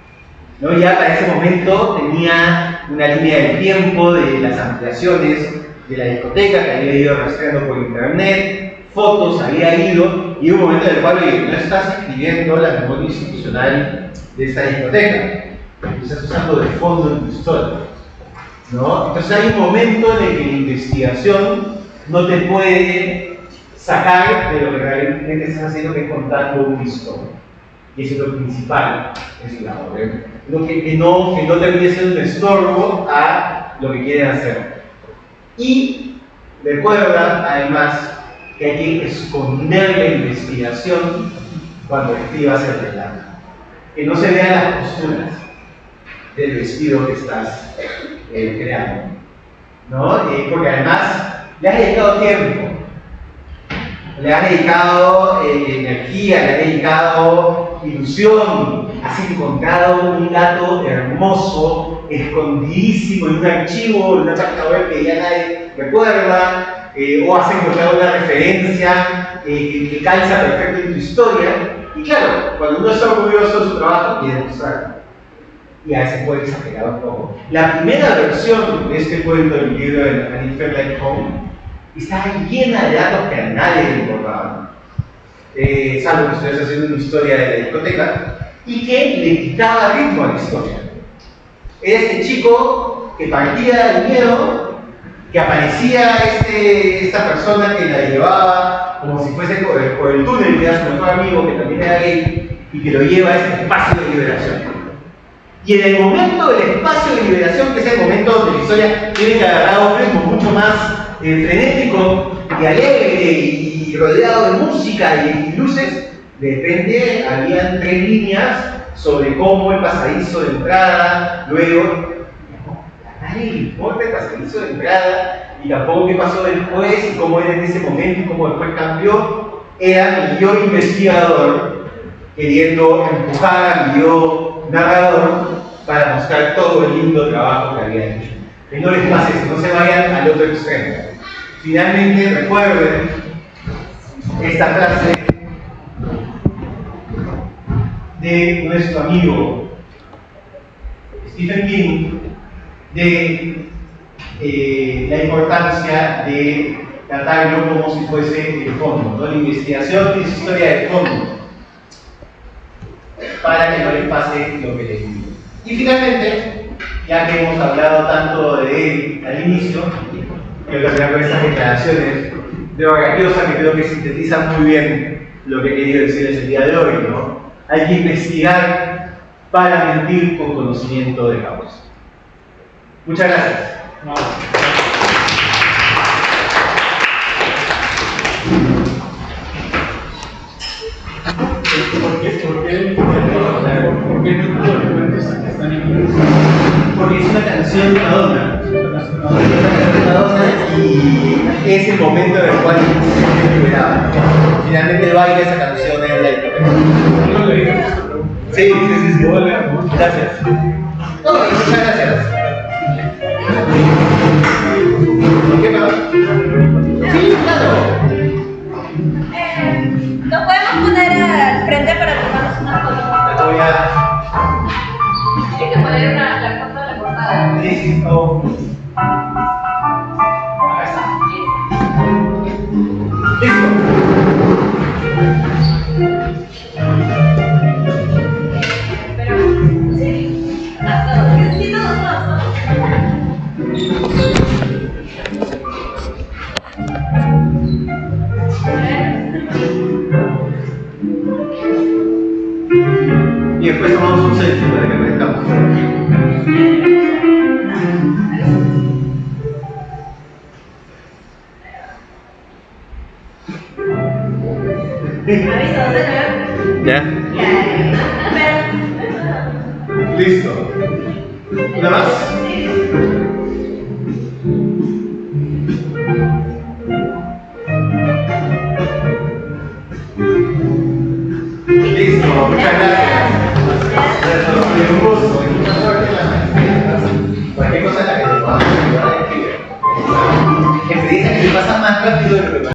¿No? Ya para ese momento tenía una línea del tiempo de las ampliaciones de la discoteca que había ido rastreando por internet, fotos había ido, y un momento en el cual no estás escribiendo la memoria institucional de esta discoteca, estás usando de fondo en tu historia, ¿no? Entonces hay un momento en el que la investigación no te puede sacar de lo que realmente estás haciendo, que es contando una historia. Y eso es lo principal en su labor, que no termine siendo un estorbo a lo que quieren hacer. Y recuerda además que hay que esconder la investigación cuando escribas el relato. Que no se vean las posturas del vestido que estás creando, ¿no? Porque además le has dedicado tiempo, le has dedicado energía, le has dedicado ilusión, has encontrado un dato hermoso, escondidísimo en un archivo, en una página web que ya nadie recuerda, o has encontrado una referencia que calza perfecto en tu historia. Y claro, cuando uno está orgulloso de su trabajo, quiere mostrarlo. Y a veces puede exagerar un poco. La primera versión de este cuento del libro de Annie Fairlight Home está llena de datos que a nadie le importaban. Salvo que estuvieras haciendo una historia de la discoteca, y que le quitaba ritmo a la historia. Era este chico que partía del miedo, que aparecía esta persona que la llevaba como si fuese por el túnel, que era su mejor amigo, que también era gay, y que lo lleva a este espacio de liberación. Y en el momento del espacio de liberación, que es el momento donde la historia tiene que agarrar un ritmo mucho más frenético y alegre y rodeado de música y luces, de repente habían 3 líneas sobre cómo el pasadizo de entrada, luego a nadie le importa el pasadizo de entrada y tampoco qué pasó después y cómo era en ese momento y cómo después cambió. Era el yo investigador queriendo empujar al yo narrador para mostrar todo el lindo trabajo que había hecho. Que no les pase eso, no se vayan al otro extremo. Finalmente recuerden esta frase de nuestro amigo Stephen King de la importancia de tratarlo como si fuese el fondo, ¿no? La investigación es historia de fondo para que no les pase lo que les digo. Y finalmente, ya que hemos hablado tanto de él al inicio, quiero terminar con estas declaraciones de Vargas Llosa que creo que sintetizan muy bien lo que he querido decirles el día de hoy, ¿no? Hay que investigar para mentir con conocimiento de causa. Muchas gracias. ¿Por qué no todos los cuentos están en inglés? Porque es una canción de Madonna. Y es el momento en el cual se liberaba. Finalmente el baile de esa canción es la interpretación. Sí. Gracias. No, muchas gracias. ¿Qué pasa? Sí, claro. Nos podemos poner al frente para tomarnos una foto. Voy a... Hay que poner la foto de la portada. Listo. Acá está. Listo. Pero, sí. A todos. Sí, todos. Y después tomamos un selfie para que aparezcamos. ¿Ya? Listo. ¿Una más? Listo, muchas gracias. Un gusto y mucha suerte en la maestría. Cualquier cosa en la que te pueda ayudar a escribir. Que se dice que se pasa más rápido